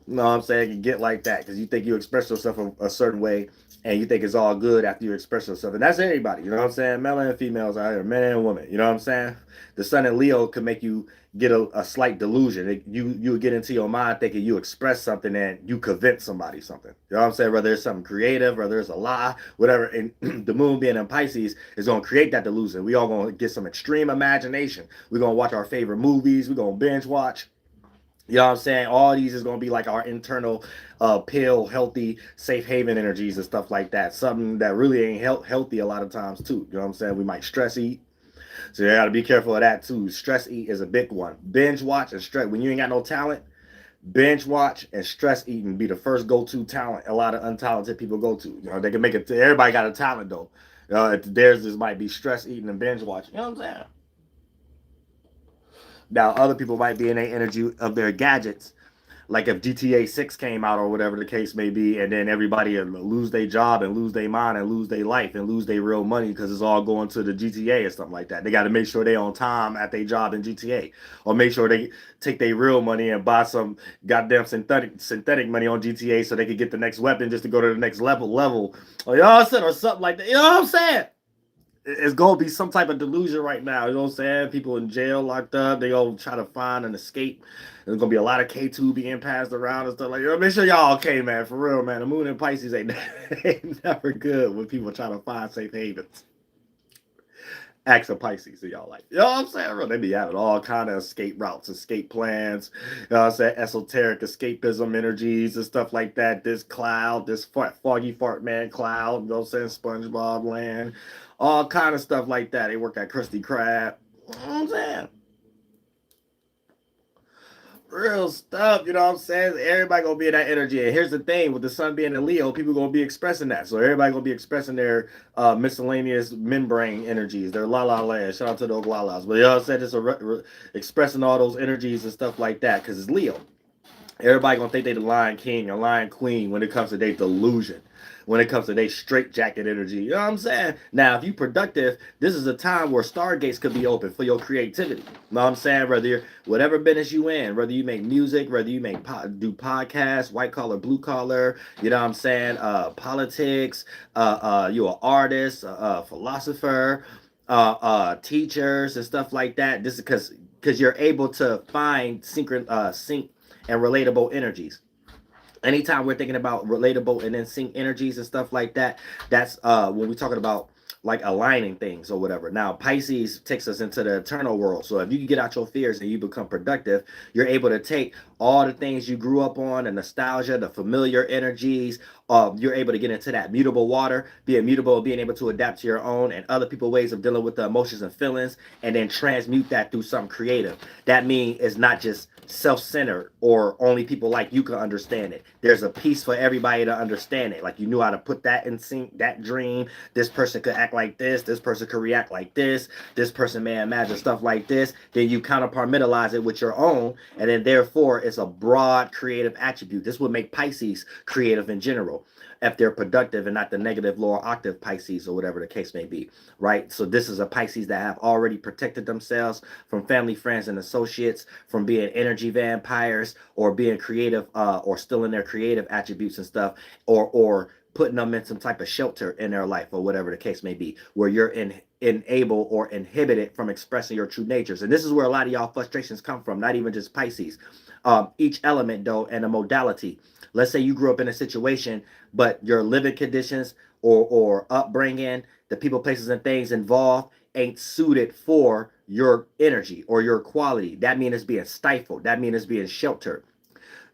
B: You know what I'm saying? You get like that because you think you express yourself a certain way and you think it's all good after you express yourself. And that's everybody. You know what I'm saying? Male and females out here, men and women. You know what I'm saying? The sun in Leo can make you get a slight delusion. You get into your mind thinking you express something and you convince somebody something. You know what I'm saying? Whether it's something creative, whether it's a lie, whatever. And the moon being in Pisces is going to create that delusion. We all going to get some extreme imagination. We're going to watch our favorite movies. We're going to binge watch. You know what I'm saying? All these is going to be like our internal pill, healthy, safe haven energies and stuff like that. Something that really ain't healthy a lot of times too. You know what I'm saying? We might stress eat. So you got to be careful of that too. Stress eat is a big one. Binge watch and stress. When you ain't got no talent, binge watch and stress eating be the first go-to talent a lot of untalented people go to. You know, they can make it. Everybody got a talent though. Theirs just might be stress eating and binge watching. You know what I'm saying? Now, other people might be in their energy of their gadgets. Like if GTA 6 came out or whatever the case may be, and then everybody lose their job and lose their mind and lose their life and lose their real money because it's all going to the GTA or something like that. They got to make sure they on time at their job in GTA, or make sure they take their real money and buy some goddamn synthetic money on GTA so they can get the next weapon just to go to the next level. Or, you know what I'm saying? Or something like that. You know what I'm saying? It's gonna be some type of delusion right now. You know what I'm saying? People in jail, locked up, they gonna try to find an escape. There's gonna be a lot of K2 being passed around and stuff like that. Make sure y'all okay, man. For real, man. The moon in Pisces ain't never good when people try to find safe havens. Acts of Pisces in y'all life. You know what I'm saying? Bro, they be having all kind of escape routes, escape plans, you know what I'm saying? Esoteric escapism energies and stuff like that. This cloud, this foggy fart man cloud, you know what I'm saying? SpongeBob land, all kind of stuff like that. They work at Krusty Krab. You know what I'm saying? Real stuff, you know what I'm saying? Everybody gonna be in that energy. And here's the thing, with the sun being in Leo, people gonna be expressing that. So everybody gonna be expressing their miscellaneous membrane energies, their la la land. Shout out to those la las. But you know what I'm saying? Just expressing all those energies and stuff like that, because it's Leo. Everybody gonna think they the Lion King or Lion Queen when it comes to their delusion, when it comes to their straight jacket energy. You know what I'm saying? Now, if you productive, this is a time where stargates could be open for your creativity. You know what I'm saying? Whether you're whatever business you in, whether you make music, whether you make do podcasts, white collar, blue collar, you know what I'm saying? Politics, you're an artist, a philosopher, teachers and stuff like that. This is because you're able to find sync and relatable energies. anytime we're thinking about relatable and in sync energies and stuff like that, that's when we're talking about like aligning things or whatever. Now Pisces takes us into the eternal world, so if you can get out your fears and you become productive, you're able to take all the things you grew up on, the nostalgia, the familiar energies. You're able to get into that mutable water, being mutable, being able to adapt to your own and other people's ways of dealing with the emotions and feelings, and then transmute that through something creative. That means it's not just self-centered or only people like you can understand it. There's a piece for everybody to understand it. Like you knew how to put that in sync, that dream. This person could act like this person could react like this person may imagine stuff like this. Then you counterpartmentalize it with your own, and then therefore it's a broad creative attribute. This would make Pisces creative in general if they're productive and not the negative lower octave Pisces or whatever the case may be, right? So this is a Pisces that have already protected themselves from family, friends, and associates, from being energy vampires or being creative or still in their creative attributes and stuff, or putting them in some type of shelter in their life or whatever the case may be, where you're enable or inhibited from expressing your true natures. And this is where a lot of y'all frustrations come from, not even just Pisces. Each element though and a modality. Let's say you grew up in a situation, but your living conditions or upbringing, the people, places, and things involved ain't suited for your energy or your quality. That means it's being stifled. That means it's being sheltered.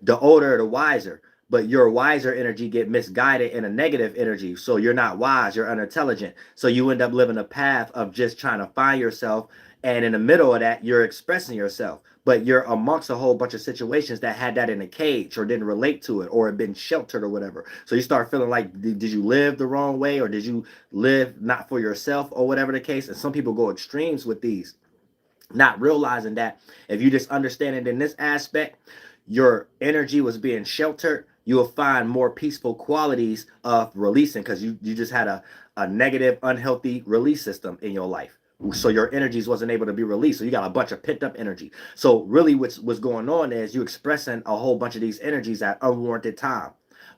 B: The older, the wiser. But your wiser energy get misguided in a negative energy. So you're not wise, you're unintelligent. So you end up living a path of just trying to find yourself. And in the middle of that, you're expressing yourself. But you're amongst a whole bunch of situations that had that in a cage or didn't relate to it or had been sheltered or whatever. So you start feeling like, did you live the wrong way or did you live not for yourself or whatever the case? And some people go extremes with these, not realizing that if you just understand it in this aspect, your energy was being sheltered, you will find more peaceful qualities of releasing because you just had a negative, unhealthy release system in your life. So your energies wasn't able to be released. So you got a bunch of pent up energy. So really what's going on is you expressing a whole bunch of these energies at unwarranted time,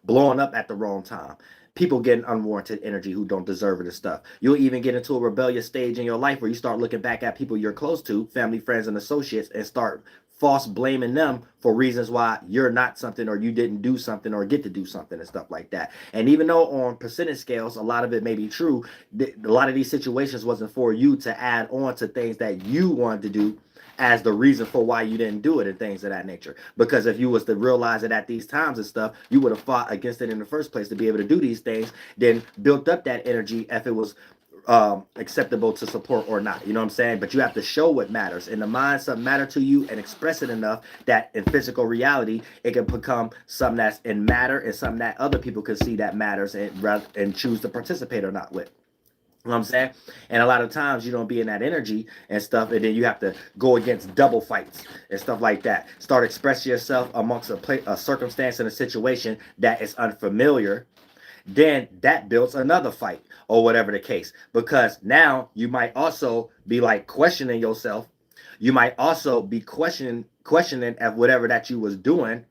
B: blowing up at the wrong time. People getting unwarranted energy who don't deserve it and stuff. You'll even get into a rebellious stage in your life where you start looking back at people you're close to, family, friends, and associates, and start false blaming them for reasons why you're not something or you didn't do something or get to do something and stuff like that. And even though on percentage scales a lot of it may be true, a lot of these situations wasn't for you to add on to things that you wanted to do as the reason for why you didn't do it and things of that nature. Because if you was to realize it at these times and stuff, you would have fought against it in the first place to be able to do these things, then built up that energy if it was acceptable to support or not. You know what I'm saying? But you have to show what matters. In the mind, something matter to you and express it enough that in physical reality, it can become something that's in matter and something that other people can see that matters and choose to participate or not with. You know what I'm saying? And a lot of times you don't be in that energy and stuff, and then you have to go against double fights and stuff like that. Start expressing yourself amongst a circumstance and a situation that is unfamiliar, then that builds another fight or whatever the case. Because now you might also be like questioning yourself. You might also be questioning if whatever that you was doing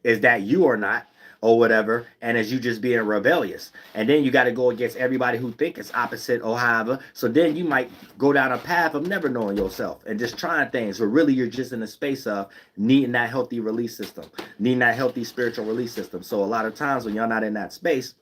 B: is that you or not or whatever, and as you just being rebellious. And then you got to go against everybody who think it's opposite or however. So then you might go down a path of never knowing yourself and just trying things, but really you're just in a space of needing that healthy release system, needing that healthy spiritual release system. So a lot of times when you're not in that space,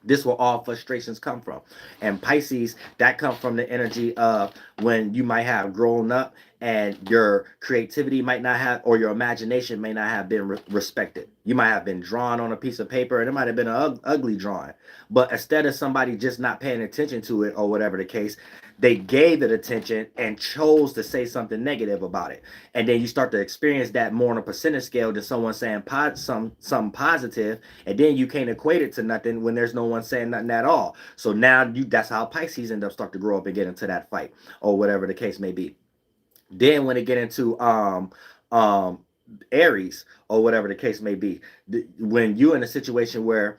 B: this will all frustrations come from. And Pisces, that comes from the energy of when you might have grown up and your creativity might not have, or your imagination may not have been respected. You might have been drawn on a piece of paper and it might have been an ugly drawing. But instead of somebody just not paying attention to it or whatever the case, they gave it attention and chose to say something negative about it. And then you start to experience that more on a percentage scale than someone saying something positive, and then you can't equate it to nothing when there's no one saying nothing at all. So now that's how Pisces end up start to grow up and get into that fight or whatever the case may be. Then when it get into Aries or whatever the case may be, when you're in a situation where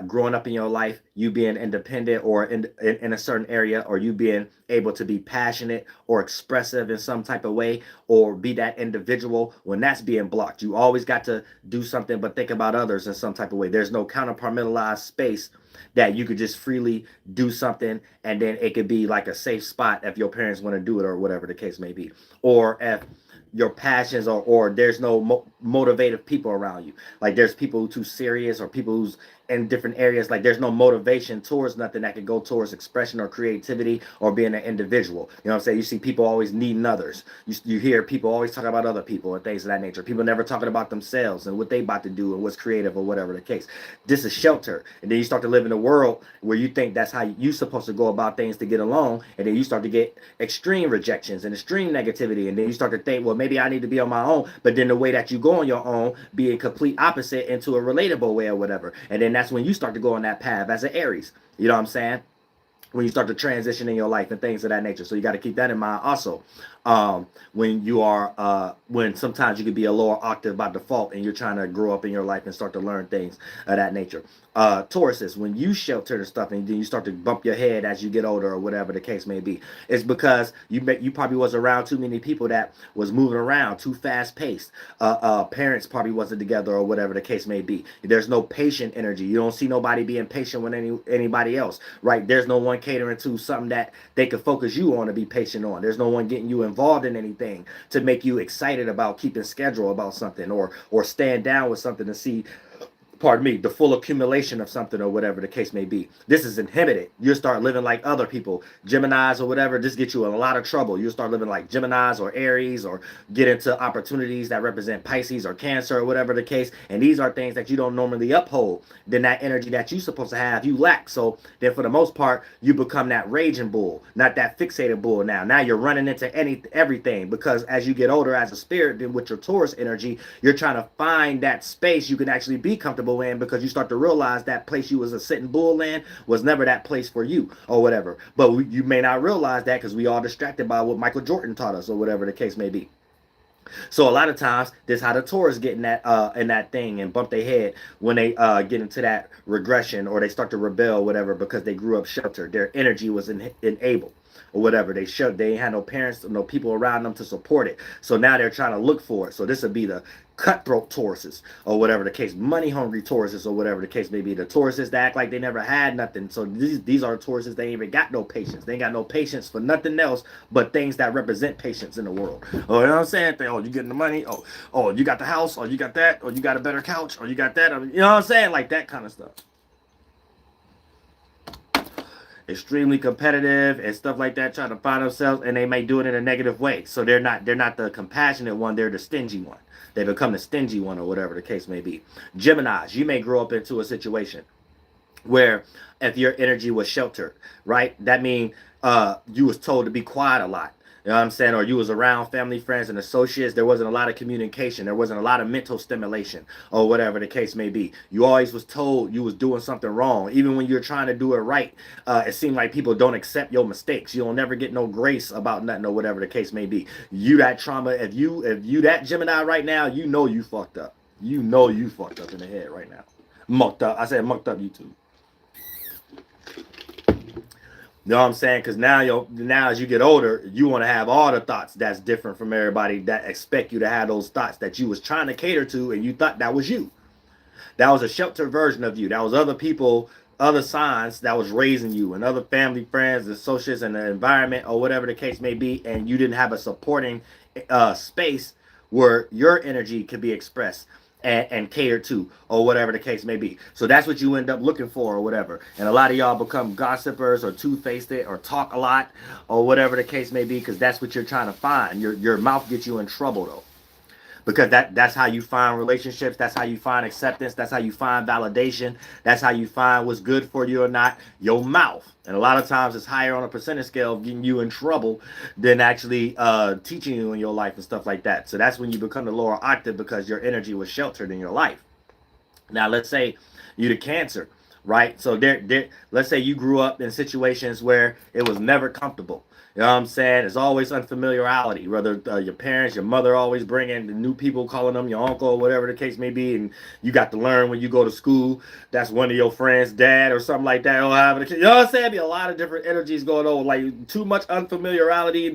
B: growing up in your life, you being independent or in a certain area, or you being able to be passionate or expressive in some type of way, or be that individual, when that's being blocked, you always got to do something but think about others in some type of way. There's no counterpartmentalized space that you could just freely do something, and then it could be like a safe spot if your parents want to do it or whatever the case may be, or if your passions, or there's no motivative people around you. Like there's people who too serious, or people who's in different areas. Like there's no motivation towards nothing that could go towards expression or creativity or being an individual. You know what I'm saying? You see people always needing others. You hear people always talk about other people and things of that nature. People never talking about themselves and what they about to do and what's creative or whatever the case. This is shelter. And then you start to live in a world where you think that's how you supposed to go about things to get along. And then you start to get extreme rejections and extreme negativity. And then you start to think, well, maybe I need to be on my own. But then the way that you go on your own be a complete opposite into a relatable way or whatever. And then that's when you start to go on that path as an Aries. You know what I'm saying? When you start to transition in your life and things of that nature. So you got to keep that in mind also. When you are, when sometimes you could be a lower octave by default and you're trying to grow up in your life and start to learn things of that nature. Tauruses, when you shelter the stuff and then you start to bump your head as you get older or whatever the case may be, it's because you probably was around too many people that was moving around too fast paced. Parents probably wasn't together or whatever the case may be. There's no patient energy. You don't see nobody being patient with anybody else, right? There's no one catering to something that they could focus you on to be patient on. There's no one getting you involved in anything to make you excited about keeping schedule about something, or stand down with something to see, pardon me, the full accumulation of something or whatever the case may be. This is inhibited. You'll start living like other people. Geminis or whatever, this gets you in a lot of trouble. You'll start living like Geminis or Aries, or get into opportunities that represent Pisces or Cancer or whatever the case. And these are things that you don't normally uphold. Then that energy that you're supposed to have, you lack. So then for the most part, you become that raging bull, not that fixated bull now. Now you're running into everything, because as you get older as a spirit, then with your Taurus energy, you're trying to find that space you can actually be comfortable in, because you start to realize that place you was a sitting bull in was never that place for you or whatever. But you may not realize that because we all distracted by what Michael Jordan taught us or whatever the case may be. So a lot of times, this is how the Taurus get in that thing and bump their head when they get into that regression, or they start to rebel, whatever, because they grew up sheltered. Their energy was enabled or whatever. They ain't had no parents, no people around them to support it. So now they're trying to look for it. So this would be the cutthroat Tauruses or whatever the case, money hungry Tauruses or whatever the case may be. The Tauruses that act like they never had nothing. So these are Tauruses, they ain't even got no patience. They ain't got no patience for nothing else but things that represent patience in the world. Oh, you know what I'm saying? Oh, you getting the money? Oh, you got the house? Oh, you got that? Oh, you got a better couch? Oh, you got that? You know what I'm saying? Like that kind of stuff. Extremely competitive and stuff like that, trying to find themselves, and they may do it in a negative way. So they're not the compassionate one, they're the stingy one. They become the stingy one or whatever the case may be. Geminis, you may grow up into a situation where if your energy was sheltered, right, that means you was told to be quiet a lot. You know what I'm saying? Or you was around family, friends, and associates. There wasn't a lot of communication. There wasn't a lot of mental stimulation or whatever the case may be. You always was told you was doing something wrong. Even when you're trying to do it right, it seemed like people don't accept your mistakes. You'll never get no grace about nothing or whatever the case may be. You that trauma, if you that Gemini right now, you know you fucked up. You know you fucked up in the head right now. Mucked up. I said mucked up, YouTube. You know what I'm saying? Because now as you get older, you want to have all the thoughts that's different from everybody that expect you to have those thoughts that you was trying to cater to, and you thought that was you. That was a sheltered version of you. That was other people, other signs that was raising you, and other family, friends, associates, and the environment or whatever the case may be, and you didn't have a supporting space where your energy could be expressed and catered to or whatever the case may be. So that's what you end up looking for or whatever. And a lot of y'all become gossipers or two-faced or talk a lot or whatever the case may be, because that's what you're trying to find. Your mouth gets you in trouble though. Because that's how you find relationships. That's how you find acceptance. That's how you find validation. That's how you find what's good for you or not. Your mouth. And a lot of times it's higher on a percentage scale of getting you in trouble than actually teaching you in your life and stuff like that. So that's when you become the lower octave, because your energy was sheltered in your life. Now let's say you're the Cancer right? So let's say you grew up in situations where it was never comfortable. You know what I'm saying? It's always unfamiliarity. Whether your parents, your mother always bringing the new people, calling them your uncle or whatever the case may be, and you got to learn when you go to school. That's one of your friends' dad or something like that. Or having a kid. You know what I'm saying? Be a lot of different energies going on. Like too much unfamiliarity.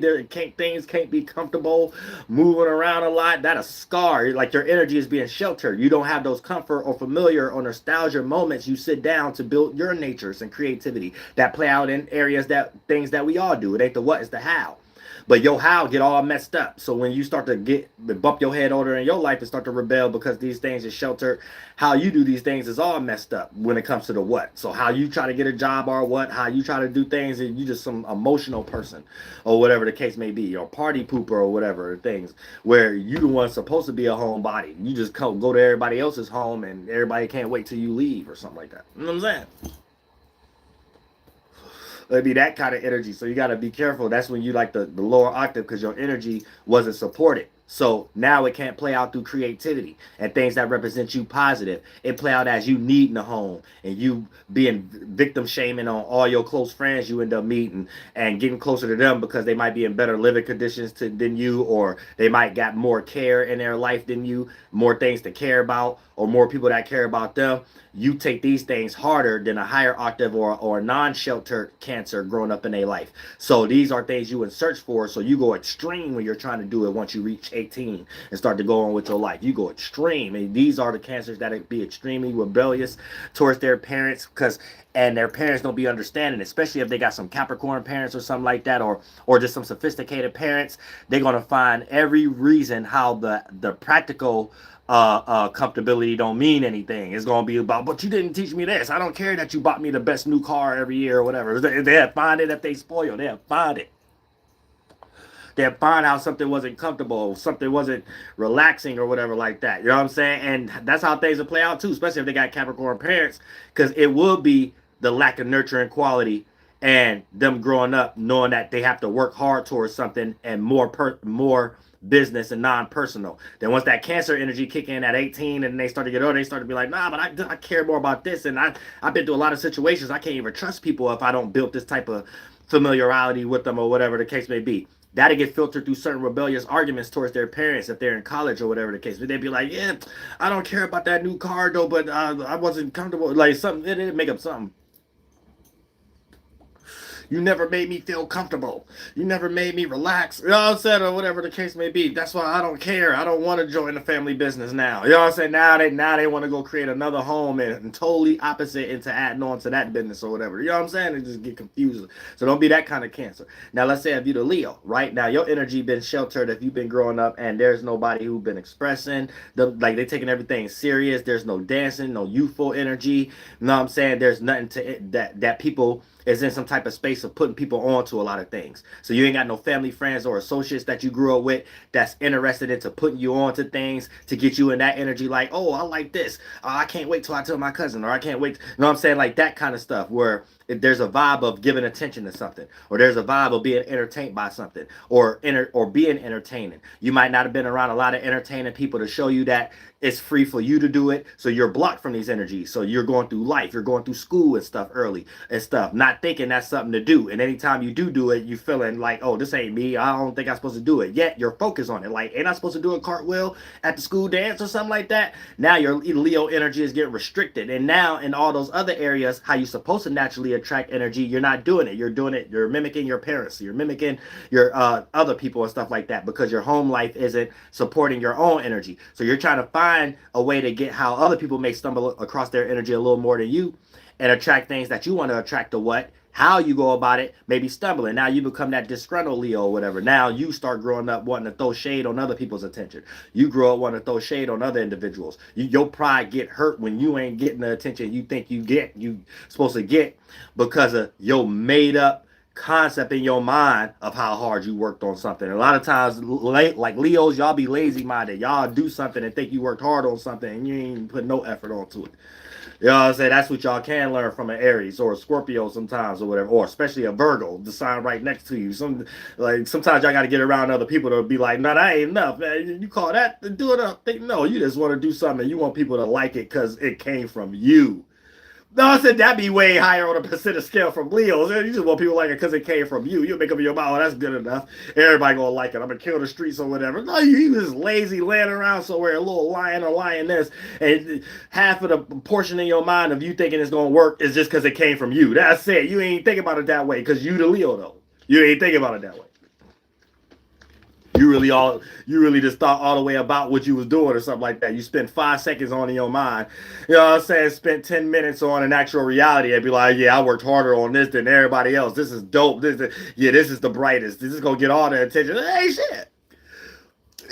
B: Things can't be comfortable. Moving around a lot. That a scar. Like your energy is being sheltered. You don't have those comfort or familiar or nostalgia moments. You sit down to build your natures and creativity that play out in areas that things that we all do. It ain't the what, it's the how. But your how get all messed up. So when you start to bump your head older in your life and start to rebel because these things are sheltered, how you do these things is all messed up when it comes to the what. So how you try to get a job or what, how you try to do things, and you just some emotional person or whatever the case may be, or party pooper or whatever things, where you the one supposed to be a homebody. You just go to everybody else's home and everybody can't wait till you leave or something like that. You know what I'm saying? It'd be that kind of energy. So you got to be careful. That's when you like the lower octave because your energy wasn't supported. So now it can't play out through creativity and things that represent you positive. It play out as you needing a home and you being victim shaming on all your close friends you end up meeting and getting closer to them because they might be in better living conditions than you, or they might got more care in their life than you, more things to care about, or more people that care about them. You take these things harder than a higher octave or a non-sheltered Cancer growing up in their life. So these are things you would search for. So you go extreme when you're trying to do it once you reach 18 and start to go on with your life. You go extreme. And these are the Cancers that be extremely rebellious towards their parents and their parents don't be understanding, especially if they got some Capricorn parents or something like that, or just some sophisticated parents. They're gonna find every reason how the practical comfortability don't mean anything. It's gonna be about, but you didn't teach me this. I don't care that you bought me the best new car every year or whatever. They'll find it if they spoil. They'll find it. They'll find how something wasn't comfortable, something wasn't relaxing or whatever like that. You know what I'm saying? And that's how things will play out too, especially if they got Capricorn parents, because it will be the lack of nurturing quality and them growing up knowing that they have to work hard towards something and more business and non-personal. Then once that Cancer energy kick in at 18 and they start to get older, they start to be like, nah, but I care more about this, and I've been through a lot of situations. I can't even trust people if I don't build this type of familiarity with them or whatever the case may be. That'll get filtered through certain rebellious arguments towards their parents if they're in college or whatever the case. But they'd be like, yeah, I don't care about that new car though, but I wasn't comfortable. Like something, it'd make up something. You never made me feel comfortable. You never made me relax. You know what I'm saying? Or whatever the case may be. That's why I don't care. I don't want to join the family business now. You know what I'm saying? Now they want to go create another home and totally opposite into adding on to that business or whatever. You know what I'm saying? They just get confused. So don't be that kind of Cancer. Now let's say if you're the Leo, right? Now your energy been sheltered if you've been growing up and there's nobody who's been expressing. Like they taking everything serious. There's no dancing, no youthful energy. You know what I'm saying? There's nothing to it that people is in some type of space of putting people on to a lot of things. So you ain't got no family, friends, or associates that you grew up with that's interested into putting you on to things to get you in that energy like, oh, I like this. I can't wait till I tell my cousin, or I can't wait. You know what I'm saying? Like that kind of stuff where there's a vibe of giving attention to something, or there's a vibe of being entertained by something, or being entertaining. You might not have been around a lot of entertaining people to show you that it's free for you to do it, so you're blocked from these energies. So you're going through life, you're going through school and stuff early and stuff, not thinking that's something to do. And anytime you do it, you feeling like, oh, this ain't me. I don't think I'm supposed to do it. Yet you're focused on it. Like, ain't I supposed to do a cartwheel at the school dance or something like that? Now your Leo energy is getting restricted, and now in all those other areas, how you're supposed to naturally attract energy, you're not doing it. You're mimicking your parents. You're mimicking your other people and stuff like that because your home life isn't supporting your own energy. So you're trying to find a way to get how other people may stumble across their energy a little more than you and attract things that you want to attract to what? How you go about it, maybe stumbling. Now you become that disgruntled Leo or whatever. Now you start growing up wanting to throw shade on other people's attention. You grow up wanting to throw shade on other individuals. Your pride get hurt when you ain't getting the attention you think you supposed to get because of your made up concept in your mind of how hard you worked on something. A lot of times, like Leos, y'all be lazy minded. Y'all do something and think you worked hard on something and you ain't put no effort onto it. You know what I'm saying? That's what y'all can learn from an Aries or a Scorpio sometimes or whatever, or especially a Virgo, the sign right next to you. Sometimes y'all got to get around other people to be like, no, that ain't enough, man. You call that do it up? No, you just want to do something. You want people to like it because it came from you. No, I said that'd be way higher on a percentage scale from Leos. You just want people like it because it came from you. You make up in your mind, oh, that's good enough. Everybody gonna like it. I'm gonna kill the streets or whatever. No, you was lazy, laying around somewhere, a little lion or lioness, and half of the portion in your mind of you thinking it's gonna work is just because it came from you. That's it. You ain't thinking about it that way because you the Leo though. You ain't thinking about it that way. You really just thought all the way about what you was doing or something like that. You spent 5 seconds on in your mind. You know what I'm saying? Spent 10 minutes on an actual reality and be like, yeah, I worked harder on this than everybody else. This is dope. This is the brightest. This is gonna get all the attention. Hey, shit.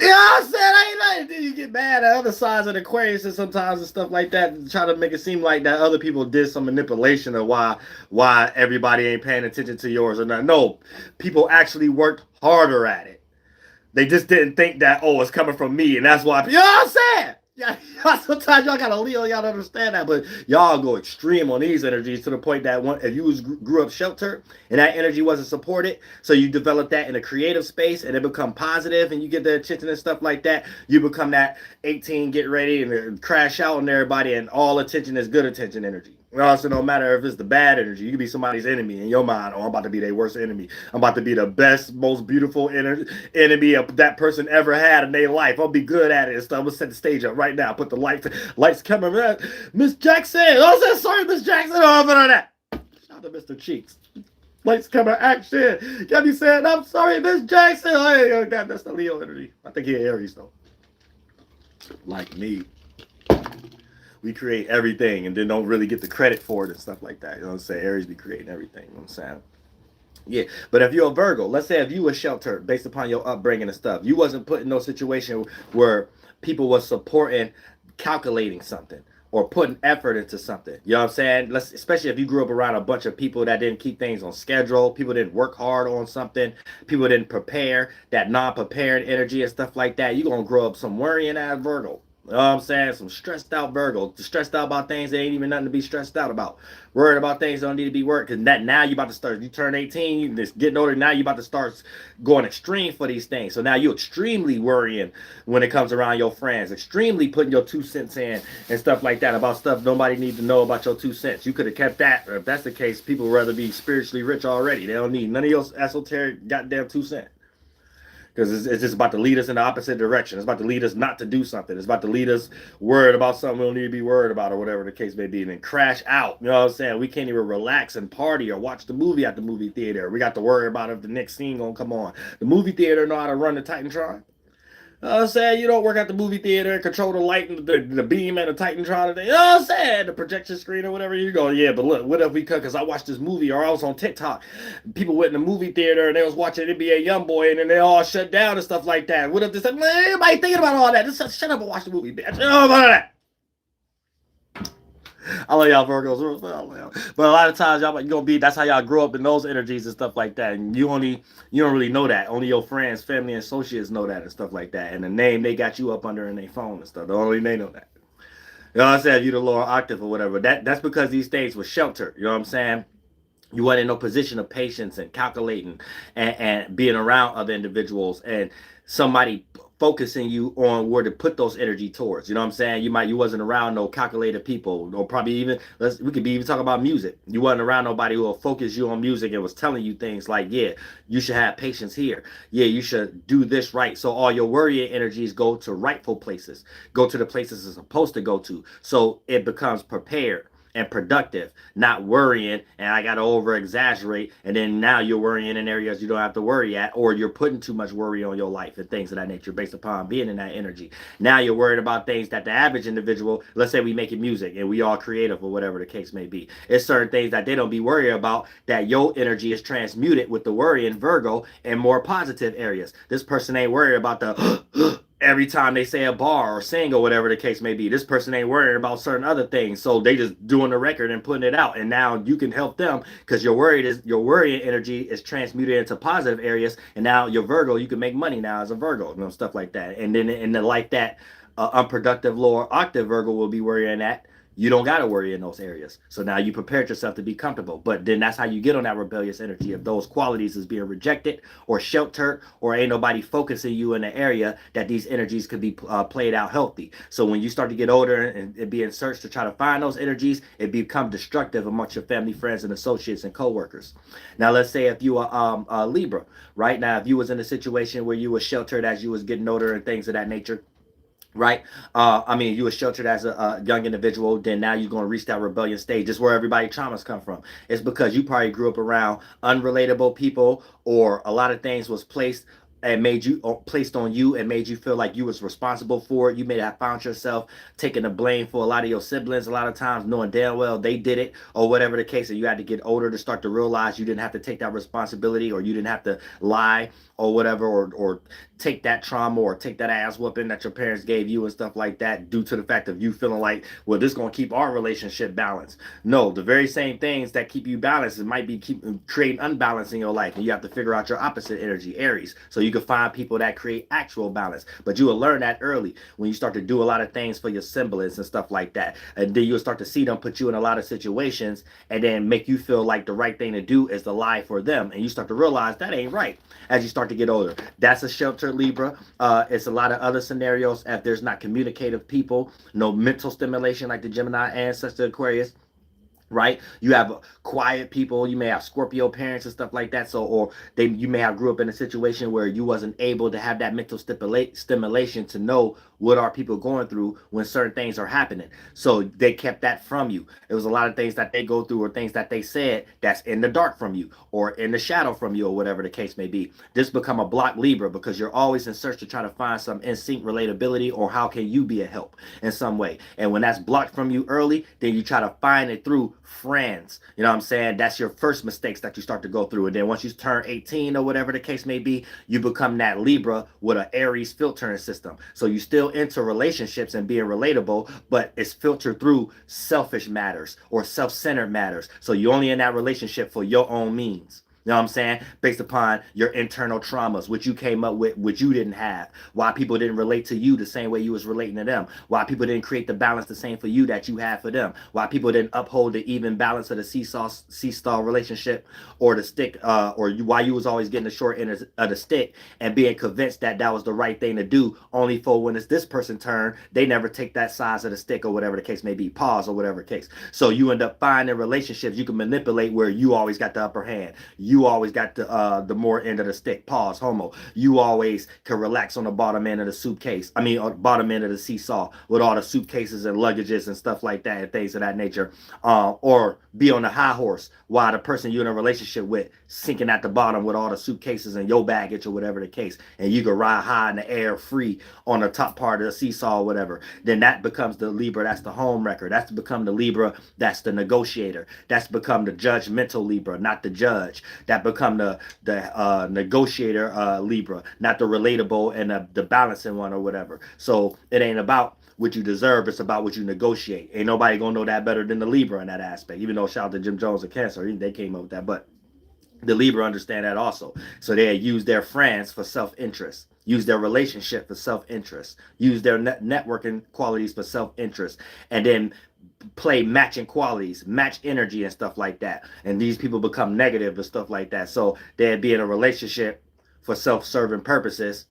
B: You know what I'm saying? Ain't nothing. Then you get mad at other sides of the Aquarius and sometimes and stuff like that and try to make it seem like that other people did some manipulation of why everybody ain't paying attention to yours or not. No, people actually worked harder at it. They just didn't think that, oh, it's coming from me, and that's why. You know what I'm saying? Yeah, sometimes y'all gotta Leo, y'all don't understand that, but y'all go extreme on these energies to the point that if you grew up sheltered and that energy wasn't supported, so you develop that in a creative space and it become positive and you get the attention and stuff like that, you become that 18, get ready and crash out on everybody, and all attention is good attention energy. Also, no matter if it's the bad energy, you can be somebody's enemy in your mind. Oh, I'm about to be their worst enemy. I'm about to be the best, most beautiful enemy that person ever had in their life. I'll be good at it and stuff. I'm gonna set the stage up right now. Put the lights coming. Miss Jackson. Oh, sorry, Miss Jackson. Oh, I'm on that. Shout out to Mr. Cheeks. Lights, camera, action. Got me saying, I'm sorry, Miss Jackson. Oh, that's the Leo energy. I think he's Aries though. Like me. We create everything and then don't really get the credit for it and stuff like that. You know what I'm saying? Aries be creating everything. You know what I'm saying? Yeah. But if you're a Virgo, let's say if you were sheltered based upon your upbringing and stuff, you wasn't put in no situation where people was supporting calculating something or putting effort into something. You know what I'm saying? Especially if you grew up around a bunch of people that didn't keep things on schedule, people didn't work hard on something, people didn't prepare, that non-prepared energy and stuff like that, you're going to grow up some worrying ass Virgo. You know what I'm saying? Some stressed out Virgo. Stressed out about things that ain't even nothing to be stressed out about. Worried about things that don't need to be worried. Because now you about to start, you turn 18, you just getting older, now you about to start going extreme for these things. So now you're extremely worrying when it comes around your friends. Extremely putting your 2 cents in and stuff like that about stuff nobody needs to know about your 2 cents. You could have kept that. Or if that's the case, people would rather be spiritually rich already. They don't need none of your esoteric goddamn 2 cents. Because it's just about to lead us in the opposite direction. It's about to lead us not to do something. It's about to lead us worried about something we don't need to be worried about or whatever the case may be. And then crash out. You know what I'm saying? We can't even relax and party or watch the movie at the movie theater. We got to worry about if the next scene going to come on. The movie theater know how to run the Titantron. You know what I'm saying? You don't work at the movie theater and control the light and the beam and the Titantron. You know what I'm saying? The projection screen or whatever. You go, yeah, but look, what if we cut? Because I watched this movie or I was on TikTok. People went in the movie theater and they was watching NBA YoungBoy and then they all shut down and stuff like that. What if they said, man, everybody thinking about all that? Just shut up and watch the movie, bitch. You know about that. I love y'all Virgos, but a lot of times y'all gonna be. That's how y'all grow up in those energies and stuff like that. And you don't really know that. Only your friends, family, and associates know that and stuff like that. And the name they got you up under in their phone and stuff. Only they know that. You know what I'm saying? If you the lower octave or whatever. That's because these things were sheltered. You know what I'm saying? You weren't in no position of patience and calculating and being around other individuals and somebody focusing you on where to put those energy towards. You know what I'm saying? You wasn't around no calculated people, or probably even we could be even talking about music. You wasn't around nobody who will focus you on music and was telling you things like, yeah, you should have patience here. Yeah, you should do this right. So all your worrying energies go to rightful places, go to the places it's supposed to go to. So it becomes prepared and productive, not worrying, and I got to over exaggerate, and then now you're worrying in areas you don't have to worry at, or you're putting too much worry on your life and things of that nature based upon being in that energy. Now you're worried about things that the average individual, let's say we making music and we all creative or whatever the case may be, it's certain things that they don't be worried about that your energy is transmuted with the worry in Virgo in more positive areas. This person ain't worried about the every time they say a bar or sing or whatever the case may be. This person ain't worried about certain other things, so they just doing the record and putting it out, and now you can help them because your worrying energy is transmuted into positive areas, and now your Virgo, you can make money now as a Virgo, stuff like that. And then like that unproductive lower octave Virgo will be worrying at, you don't got to worry in those areas. So now you prepared yourself to be comfortable. But then that's how you get on that rebellious energy. If those qualities is being rejected or sheltered, or ain't nobody focusing you in the area that these energies could be played out healthy. So when you start to get older and be in search to try to find those energies, it become destructive amongst your family, friends, and associates and coworkers. Now let's say if you are a Libra, right? Now if you was in a situation where you were sheltered as you was getting older and things of that nature, right? I mean, you were sheltered as a young individual, then now you're going to reach that rebellion stage. This is where everybody traumas come from. It's because you probably grew up around unrelatable people, or a lot of things was placed and made you placed on you and made you feel like you was responsible for it. You may have found yourself taking the blame for a lot of your siblings a lot of times, knowing damn well they did it or whatever the case, and you had to get older to start to realize you didn't have to take that responsibility, or you didn't have to lie or whatever, or take that trauma or take that ass whooping that your parents gave you and stuff like that, due to the fact of you feeling like, well, this is going to keep our relationship balanced. No, the very same things that keep you balanced, it might be creating unbalance in your life, and you have to figure out your opposite energy, Aries, so you can find people that create actual balance. But you will learn that early when you start to do a lot of things for your semblance and stuff like that, and then you'll start to see them put you in a lot of situations and then make you feel like the right thing to do is to lie for them, and you start to realize that ain't right as you start to get older. That's a sheltered Libra. It's a lot of other scenarios if there's not communicative people, no mental stimulation like the Gemini ancestor Aquarius, right? You have quiet people. You may have Scorpio parents and stuff like that. So, or you may have grew up in a situation where you wasn't able to have that mental stimulation to know what are people going through when certain things are happening. So they kept that from you. It was a lot of things that they go through or things that they said that's in the dark from you or in the shadow from you or whatever the case may be. This become a block Libra because you're always in search to try to find some in sync relatability, or how can you be a help in some way. And when that's blocked from you early, then you try to find it through friends. You know what I'm saying? That's your first mistakes that you start to go through. And then once you turn 18 or whatever the case may be, you become that Libra with an Aries filtering system. So you still into relationships and being relatable, but it's filtered through selfish matters or self-centered matters. So you're only in that relationship for your own means. You know what I'm saying? Based upon your internal traumas, which you came up with, which you didn't have. Why people didn't relate to you the same way you was relating to them. Why people didn't create the balance the same for you that you had for them. Why people didn't uphold the even balance of the seesaw relationship, or the stick, why you was always getting the short end of the stick and being convinced that that was the right thing to do, only for when it's this person's turn, they never take that size of the stick or whatever the case may be, pause or whatever case. So you end up finding relationships you can manipulate where you always got the upper hand. You always got the more end of the stick. Pause, homo. You always can relax on the bottom end of the suitcase. I mean, bottom end of the seesaw with all the suitcases and luggages and stuff like that and things of that nature. Or be on the high horse while the person you're in a relationship with sinking at the bottom with all the suitcases and your baggage or whatever the case. And you can ride high in the air free on the top part of the seesaw or whatever. Then that becomes the Libra. That's the home wrecker. That's become the Libra. That's the negotiator. That's become the judgmental Libra, not the judge. That become the negotiator Libra, not the relatable and the balancing one or whatever. So it ain't about what you deserve, it's about what you negotiate. Ain't nobody gonna know that better than the Libra in that aspect, even though shout out to Jim Jones and Cancer, they came up with that. But the Libra understand that also. So they use their friends for self-interest, use their relationship for self-interest, use their networking qualities for self-interest, and then play matching qualities, match energy and stuff like that. And these people become negative and stuff like that. So they'd be in a relationship for self-serving purposes,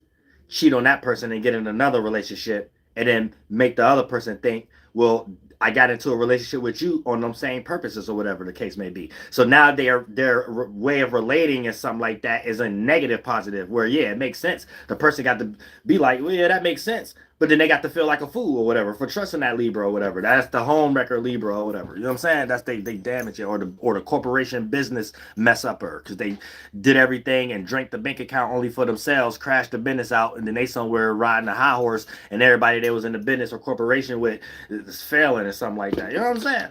B: cheat on that person and get in another relationship, and then make the other person think, well, I got into a relationship with you on them same purposes or whatever the case may be. So now their way of relating and something like that is a negative positive, where yeah, it makes sense. The person got to be like, well, yeah, that makes sense. But then they got to feel like a fool or whatever for trusting that Libra or whatever. That's the home wrecker Libra or whatever. You know what I'm saying? That's they damage it, or the corporation business mess up her because they did everything and drank the bank account only for themselves, crashed the business out, and then they somewhere riding a high horse, and everybody that was in the business or corporation with is failing or something like that. You know what I'm saying?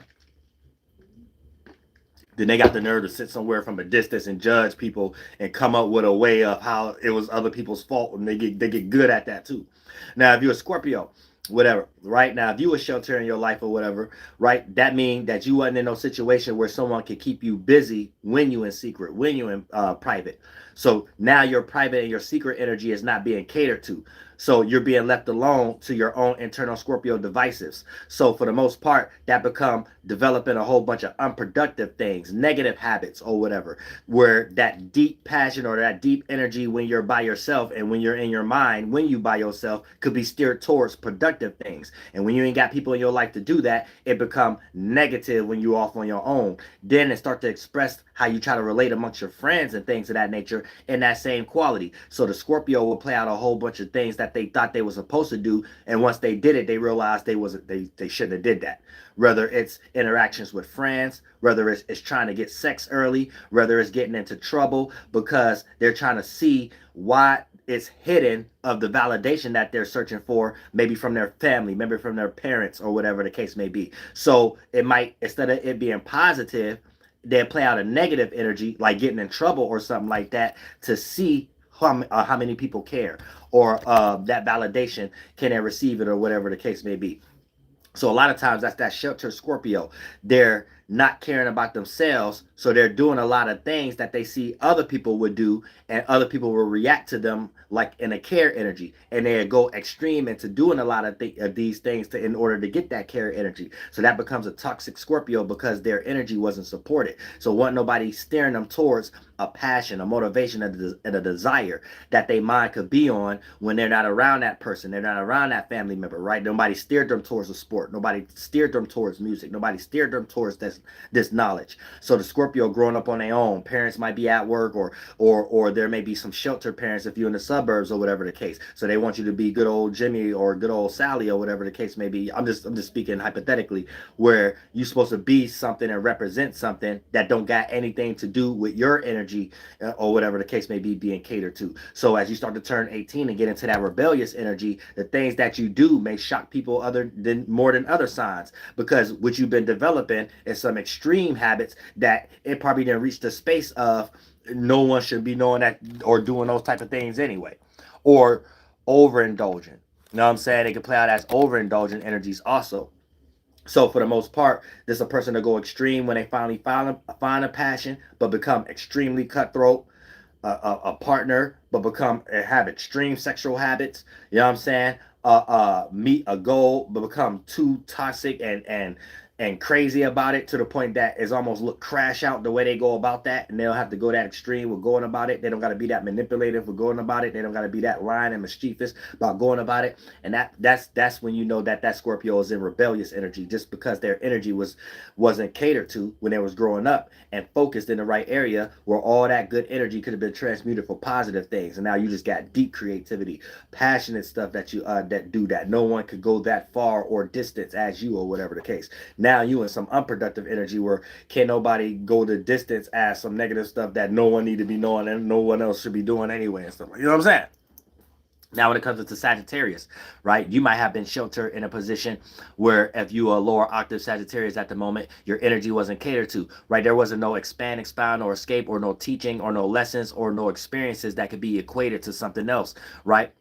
B: Then they got the nerve to sit somewhere from a distance and judge people and come up with a way of how it was other people's fault, and they get good at that too. Now, if you're a Scorpio, whatever. Right now, if you were shelter in your life or whatever, right, that means that you wasn't in no situation where someone could keep you busy when you in secret, when you in private. So now your private and your secret energy is not being catered to. So you're being left alone to your own internal Scorpio devices. So for the most part, that become developing a whole bunch of unproductive things, negative habits or whatever, where that deep passion or that deep energy when you're by yourself and when you're in your mind, when you by yourself, could be steered towards productive things. And when you ain't got people in your life to do that, it become negative when you off on your own. Then it start to express how you try to relate amongst your friends and things of that nature in that same quality. So the Scorpio will play out a whole bunch of things that they thought they were supposed to do, and once they did it, they realized they shouldn't have did that. Whether it's interactions with friends, whether it's trying to get sex early, whether it's getting into trouble because they're trying to see why it's hidden of the validation that they're searching for, maybe from their family, maybe from their parents, or whatever the case may be. So it might, instead of it being positive, they play out a negative energy, like getting in trouble or something like that, to see how many people care, or that validation, can they receive it, or whatever the case may be. So a lot of times that's that shelter Scorpio. They're not caring about themselves, so they're doing a lot of things that they see other people would do, and other people will react to them like in a care energy, and they go extreme into doing a lot of these things in order to get that care energy. So that becomes a toxic Scorpio because their energy wasn't supported. So wasn't nobody steering them towards a passion, a motivation, and a desire that they mind could be on when they're not around that person, they're not around that family member, right? Nobody steered them towards a sport, nobody steered them towards music, nobody steered them towards this knowledge. So the Scorpio growing up on their own, parents might be at work, or there may be some sheltered parents if you're in the suburbs or whatever the case. So they want you to be good old Jimmy or good old Sally or whatever the case may be. I'm just speaking hypothetically, where you're supposed to be something and represent something that don't got anything to do with your energy, or whatever the case may be, being catered to. So as you start to turn 18 and get into that rebellious energy, the things that you do may shock people more than other signs, because what you've been developing is some extreme habits that it probably didn't reach the space of no one should be knowing that or doing those type of things anyway. Or overindulgent. You know what I'm saying? They can play out as overindulgent energies also. So for the most part, there's a person to go extreme when they finally find a passion, but become extremely cutthroat. A partner, but have extreme sexual habits. You know what I'm saying? Meet a goal, but become too toxic and crazy about it, to the point that it's almost look crash out the way they go about that, and they don't have to go that extreme with going about it. They don't got to be that manipulative with going about it. They don't got to be that lying and mischievous about going about it. And that's when you know that Scorpio is in rebellious energy, just because their energy wasn't catered to when they was growing up and focused in the right area, where all that good energy could have been transmuted for positive things. And now you just got deep creativity, passionate stuff that you that no one could go that far or distance as you, or whatever the case. Now you in some unproductive energy where can't nobody go the distance as some negative stuff that no one need to be knowing and no one else should be doing anyway and stuff. You know what I'm saying? Now, when it comes to Sagittarius, right, you might have been sheltered in a position where, if you are a lower octave Sagittarius at the moment, your energy wasn't catered to, right? There wasn't no expand, expound, or escape, or no teaching, or no lessons, or no experiences that could be equated to something else, right?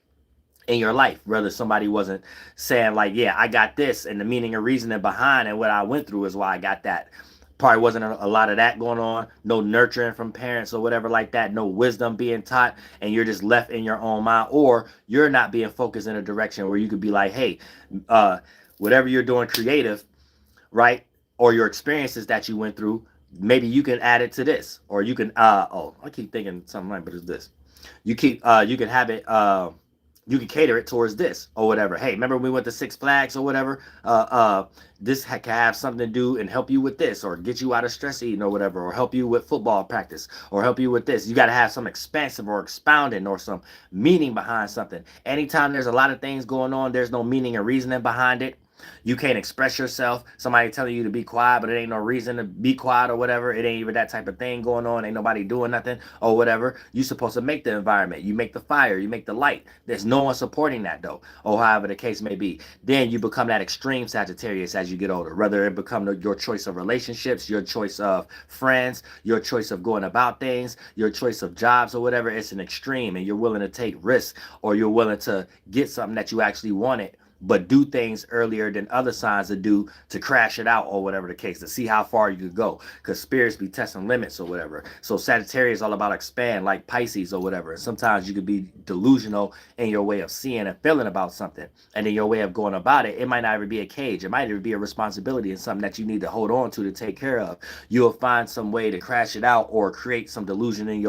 B: In your life, whether somebody wasn't saying like, yeah, I got this, and the meaning and reasoning behind and what I went through is why I got that. Probably wasn't a lot of that going on. No nurturing from parents or whatever like that. No wisdom being taught, and you're just left in your own mind, or you're not being focused in a direction where you could be like, hey, whatever you're doing creative, right, or your experiences that you went through, maybe you can add it to this, or you can I keep thinking something like, but it's this. You can have it, you can cater it towards this or whatever. Hey, remember when we went to Six Flags or whatever? This can have something to do and help you with this, or get you out of stress eating or whatever, or help you with football practice, or help you with this. You got to have some expansive or expounding or some meaning behind something. Anytime there's a lot of things going on, there's no meaning and reasoning behind it. You can't express yourself. Somebody telling you to be quiet, but it ain't no reason to be quiet or whatever. It ain't even that type of thing going on. Ain't nobody doing nothing or whatever. You supposed to make the environment. You make the fire. You make the light. There's no one supporting that though, or however the case may be. Then you become that extreme Sagittarius as you get older. Whether it become your choice of relationships, your choice of friends, your choice of going about things, your choice of jobs or whatever. It's an extreme, and you're willing to take risks, or you're willing to get something that you actually wanted but do things earlier than other signs to do to crash it out or whatever the case, to see how far you could go, because spirits be testing limits or whatever. So Sagittarius is all about expand, like Pisces or whatever. And sometimes you could be delusional in your way of seeing and feeling about something, and in your way of going about it, it might not even be a cage, it might even be a responsibility and something that you need to hold on to take care of. You'll find some way to crash it out or create some delusion in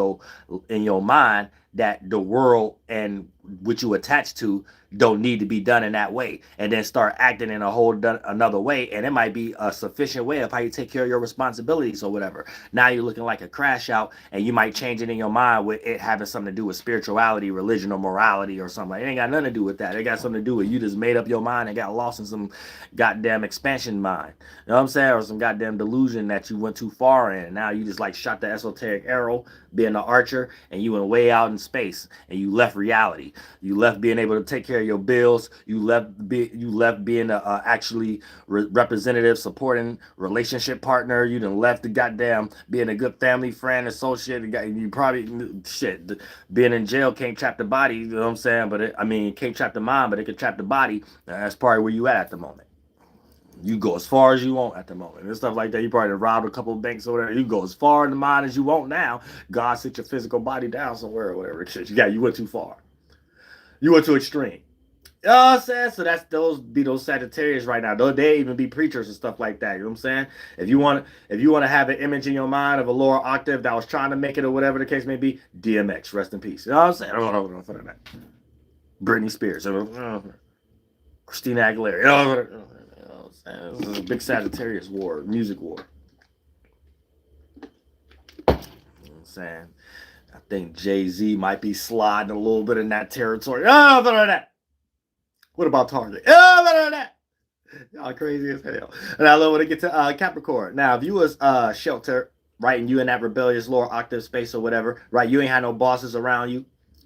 B: your mind that the world and what you attach to don't need to be done in that way, and then start acting in a whole another way, and it might be a sufficient way of how you take care of your responsibilities or whatever. Now you're looking like a crash out, and you might change it in your mind with it having something to do with spirituality, religion, or morality or something. It ain't got nothing to do with that. It got something to do with you just made up your mind and got lost in some goddamn expansion mind, you know what I'm saying, or some goddamn delusion that you went too far in. Now you just like shot the esoteric arrow being an archer, and you went way out in space, and you left reality. You left being able to take care of your bills. You left being a actually representative, supporting relationship partner. You done left the goddamn being a good family friend, associate. You probably shit being in jail can't trap the body. You know what I'm saying? But it can't trap the mind, but it can trap the body. That's probably where you at the moment. You go as far as you want at the moment and stuff like that. You probably robbed a couple of banks or whatever. You go as far in the mind as you want now. God sit your physical body down somewhere or whatever. You went too far. You went too extreme. You know what I'm saying? So that's those Sagittarius right now. They even be preachers and stuff like that. You know what I'm saying? If you want to have an image in your mind of a lower octave that was trying to make it or whatever the case may be, DMX, rest in peace. You know what I'm saying? I don't know for that. Britney Spears, Christina Aguilera. You know what I'm saying? This is a big Sagittarius war, music war. You know what I'm saying? I think Jay-Z might be sliding a little bit in that territory. Oh, better than that. What about Target? Oh, better than that. Y'all crazy as hell. And I love when it get to Capricorn. Now, if you was shelter, right, and you in that rebellious lower octave space or whatever, right, you ain't had no bosses around you.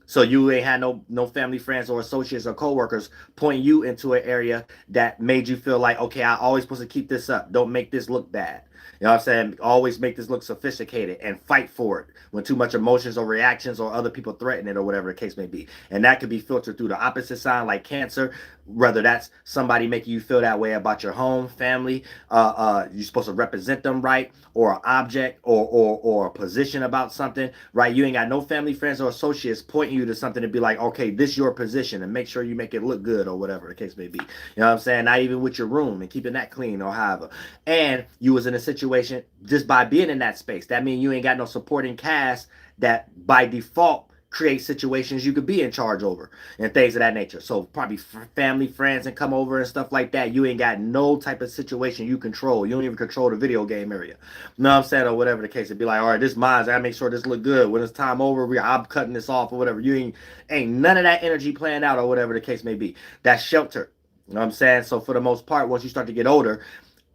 B: So you ain't had no family, friends, or associates or coworkers point you into an area that made you feel like, okay, I always supposed to keep this up. Don't make this look bad. You know what I'm saying? Always make this look sophisticated and fight for it when too much emotions or reactions or other people threaten it or whatever the case may be. And that could be filtered through the opposite sign, like Cancer, whether that's somebody making you feel that way about your home, family, you're supposed to represent them right, or an object or a position about something, right? You ain't got no family, friends, or associates pointing you to something to be like, okay, this is your position, and make sure you make it look good or whatever the case may be. You know what I'm saying? Not even with your room and keeping that clean or however. And you was in a situation just by being in that space. That means you ain't got no supporting cast that by default create situations you could be in charge over and things of that nature. So probably family, friends, and come over and stuff like that. You ain't got no type of situation you control. You don't even control the video game area. You know what I'm saying? Or whatever the case. It'd be like, all right, this mine's. I gotta make sure this look good. When it's time over, I'm cutting this off or whatever. You ain't none of that energy playing out or whatever the case may be. That's shelter. You know what I'm saying? So for the most part, once you start to get older,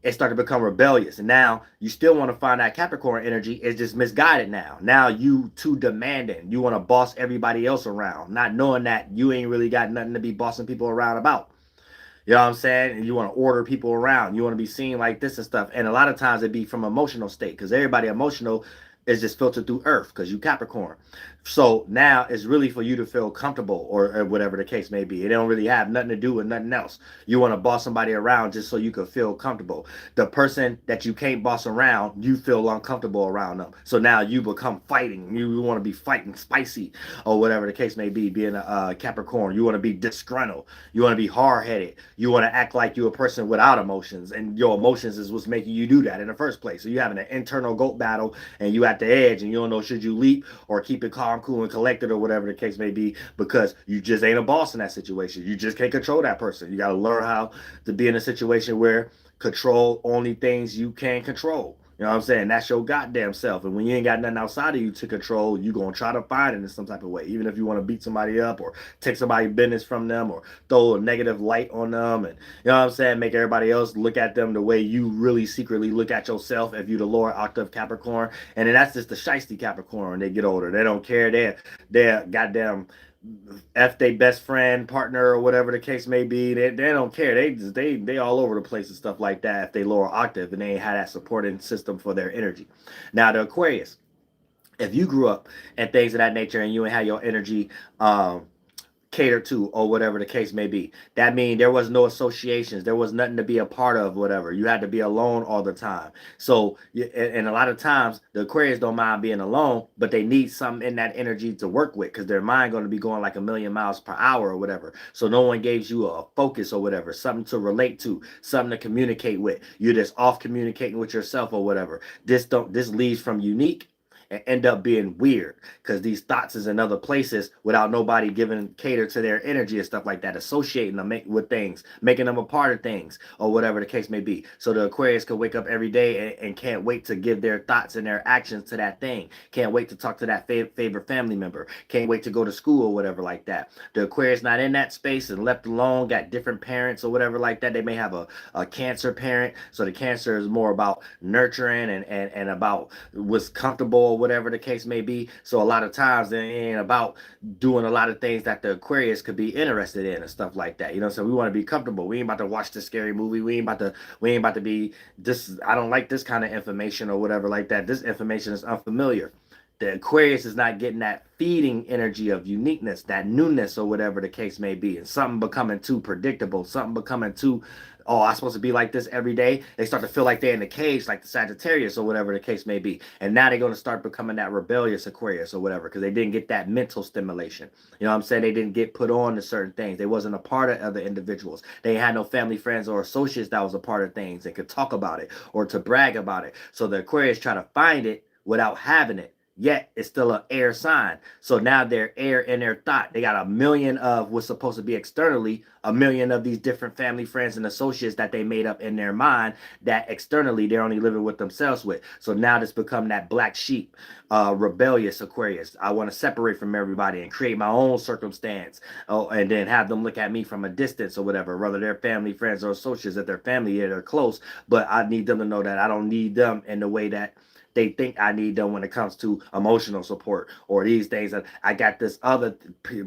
B: it started to become rebellious. And now you still want to find that Capricorn energy. It's just misguided now. Now you too demanding. You want to boss everybody else around, not knowing that you ain't really got nothing to be bossing people around about. You know what I'm saying? And you want to order people around. You want to be seen like this and stuff. And a lot of times it be from emotional state, because everybody emotional is just filtered through Earth, because you Capricorn. So now it's really for you to feel comfortable or whatever the case may be. It don't really have nothing to do with nothing else. You want to boss somebody around just so you can feel comfortable. The person that you can't boss around, you feel uncomfortable around them. So now you become fighting. You want to be fighting spicy or whatever the case may be, being a Capricorn. You want to be disgruntled. You want to be hard-headed. You want to act like you're a person without emotions, and your emotions is what's making you do that in the first place. So you're having an internal goat battle, and you at the edge, and you don't know should you leap or keep it calm, cool, and collected or whatever the case may be, because you just ain't a boss in that situation. You just can't control that person. You got to learn how to be in a situation where control only things you can control. You know what I'm saying? That's your goddamn self. And when you ain't got nothing outside of you to control, you going to try to find it in some type of way. Even if you want to beat somebody up or take somebody's business from them or throw a negative light on them. And you know what I'm saying? Make everybody else look at them the way you really secretly look at yourself if you the lower octave Capricorn. And then that's just the shiesty Capricorn when they get older. They don't care. They're goddamn F they best friend, partner, or whatever the case may be. They don't care. They all over the place and stuff like that if they lower octave and they ain't had that supporting system for their energy. Now the Aquarius, if you grew up and things of that nature and you ain't had your energy catered to, or whatever the case may be. That means there was no associations, there was nothing to be a part of, whatever. You had to be alone all the time. So and a lot of times the Aquarius don't mind being alone, but they need something in that energy to work with, because their mind going to be going like 1,000,000 miles per hour or whatever. So no one gives you a focus or whatever, something to relate to, something to communicate with. You're just off communicating with yourself or whatever. This leads from unique and end up being weird, because these thoughts is in other places without nobody giving cater to their energy and stuff like that, associating them with things, making them a part of things, or whatever the case may be. So the Aquarius can wake up every day and can't wait to give their thoughts and their actions to that thing. Can't wait to talk to that favorite family member. Can't wait to go to school or whatever like that. The Aquarius not in that space and left alone, got different parents or whatever like that. They may have a Cancer parent. So the Cancer is more about nurturing and about what's comfortable, whatever the case may be. So a lot of times it ain't about doing a lot of things that the Aquarius could be interested in and stuff like that. You know, so we want to be comfortable. We ain't about to watch this scary movie. We ain't about to be this. I don't like this kind of information or whatever like that. This information is unfamiliar. The Aquarius is not getting that feeding energy of uniqueness, that newness, or whatever the case may be. And something becoming too predictable, something becoming too, oh, I'm supposed to be like this every day. They start to feel like they're in the cage, like the Sagittarius or whatever the case may be. And now they're going to start becoming that rebellious Aquarius or whatever, because they didn't get that mental stimulation. You know what I'm saying? They didn't get put on to certain things. They wasn't a part of other individuals. They had no family, friends, or associates that was a part of things and could talk about it or to brag about it. So the Aquarius try to find it without having it. Yet it's still an air sign. So now they're air in their thought. They got 1,000,000 of what's supposed to be externally, 1,000,000 of these different family, friends, and associates that they made up in their mind that externally they're only living with themselves with. So now this become that black sheep, rebellious Aquarius. I want to separate from everybody and create my own circumstance. Oh, and then have them look at me from a distance or whatever, whether they're family, friends, or associates, that they're family, they're close. But I need them to know that I don't need them in the way that they think I need them when it comes to emotional support or these things. That I got this other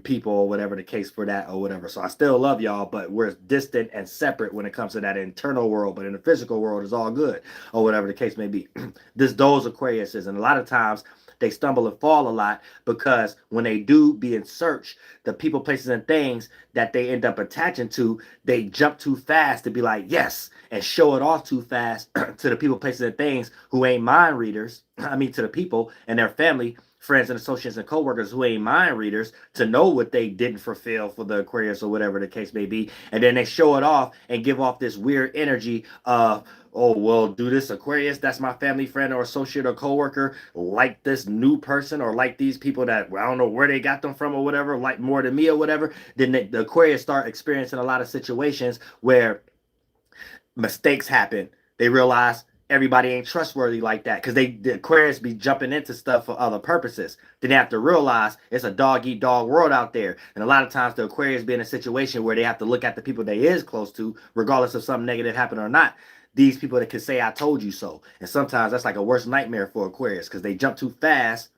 B: people or whatever the case for that or whatever. So I still love y'all, but we're distant and separate when it comes to that internal world. But in the physical world, it's all good or whatever the case may be. Those Aquariuses, and a lot of times they stumble and fall a lot, because when they do be in search, the people, places, and things that they end up attaching to, they jump too fast to be like, yes, and show it off too fast to the people, places, and things who ain't mind readers. I mean, to the people and their family, friends, and associates, and coworkers who ain't mind readers, to know what they didn't fulfill for the Aquarius or whatever the case may be. And then they show it off and give off this weird energy of, oh, well, do this Aquarius, that's my family, friend, or associate, or coworker, like this new person, or like these people that, well, I don't know where they got them from or whatever, like more than me or whatever. Then the Aquarius start experiencing a lot of situations where mistakes happen. They realize everybody ain't trustworthy like that, because the Aquarius be jumping into stuff for other purposes. Then they have to realize it's a dog eat dog world out there, and a lot of times the Aquarius be in a situation where they have to look at the people they is close to, regardless of something negative happened or not. These people that can say I told you so, and sometimes that's like a worst nightmare for Aquarius, because they jump too fast,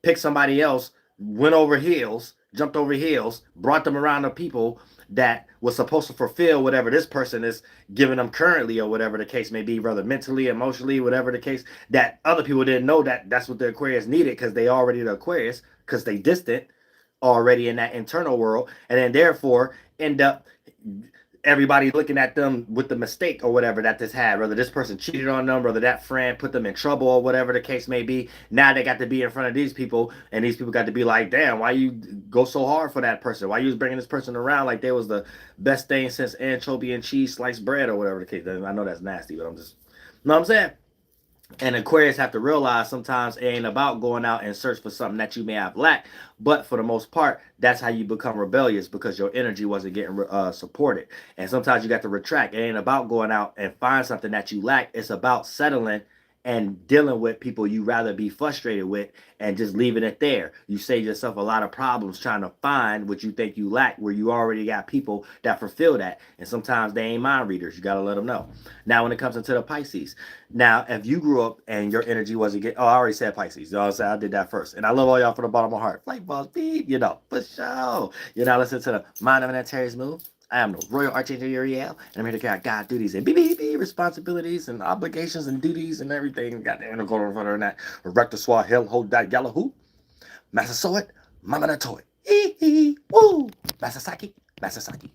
B: pick somebody else, went over heels, jumped over heels, brought them around the people that was supposed to fulfill whatever this person is giving them currently, or whatever the case may be, whether mentally, emotionally, whatever the case, that other people didn't know that that's what the Aquarius needed, because they already the Aquarius, because they distant already in that internal world, and then therefore end up everybody looking at them with the mistake or whatever that this had, whether this person cheated on them, whether that friend put them in trouble or whatever the case may be. Now they got to be in front of these people, and these people got to be like, damn, why you go so hard for that person? Why you was bringing this person around like they was the best thing since anchovy and cheese sliced bread or whatever the case. I know that's nasty, but I'm just, you know what I'm saying? And Aquarius have to realize sometimes it ain't about going out and search for something that you may have lacked, but for the most part, that's how you become rebellious, because your energy wasn't getting supported. And sometimes you got to retract. It ain't about going out and find something that you lack. It's about settling and dealing with people you rather be frustrated with, and just leaving it there. You save yourself a lot of problems trying to find what you think you lack, where you already got people that fulfill that. And sometimes they ain't mind readers. You got to let them know. Now, when it comes into the Pisces, now, if you grew up and your energy wasn't getting, oh, I already said Pisces. You know what I'm saying? I did that first. And I love all y'all from the bottom of my heart. Like balls, beep, you know, for sure. You're not listening to the Mind of an Antares Move. I am the Royal Archangel Uriel, and I'm here to carry out God duties and responsibilities and obligations and duties and everything. Goddamn, I'm going in front of that. Rector Swah, Hell, Hold That, Yellow Who, Massasoit, Mama Toy. Woo! Masasaki, Masasaki.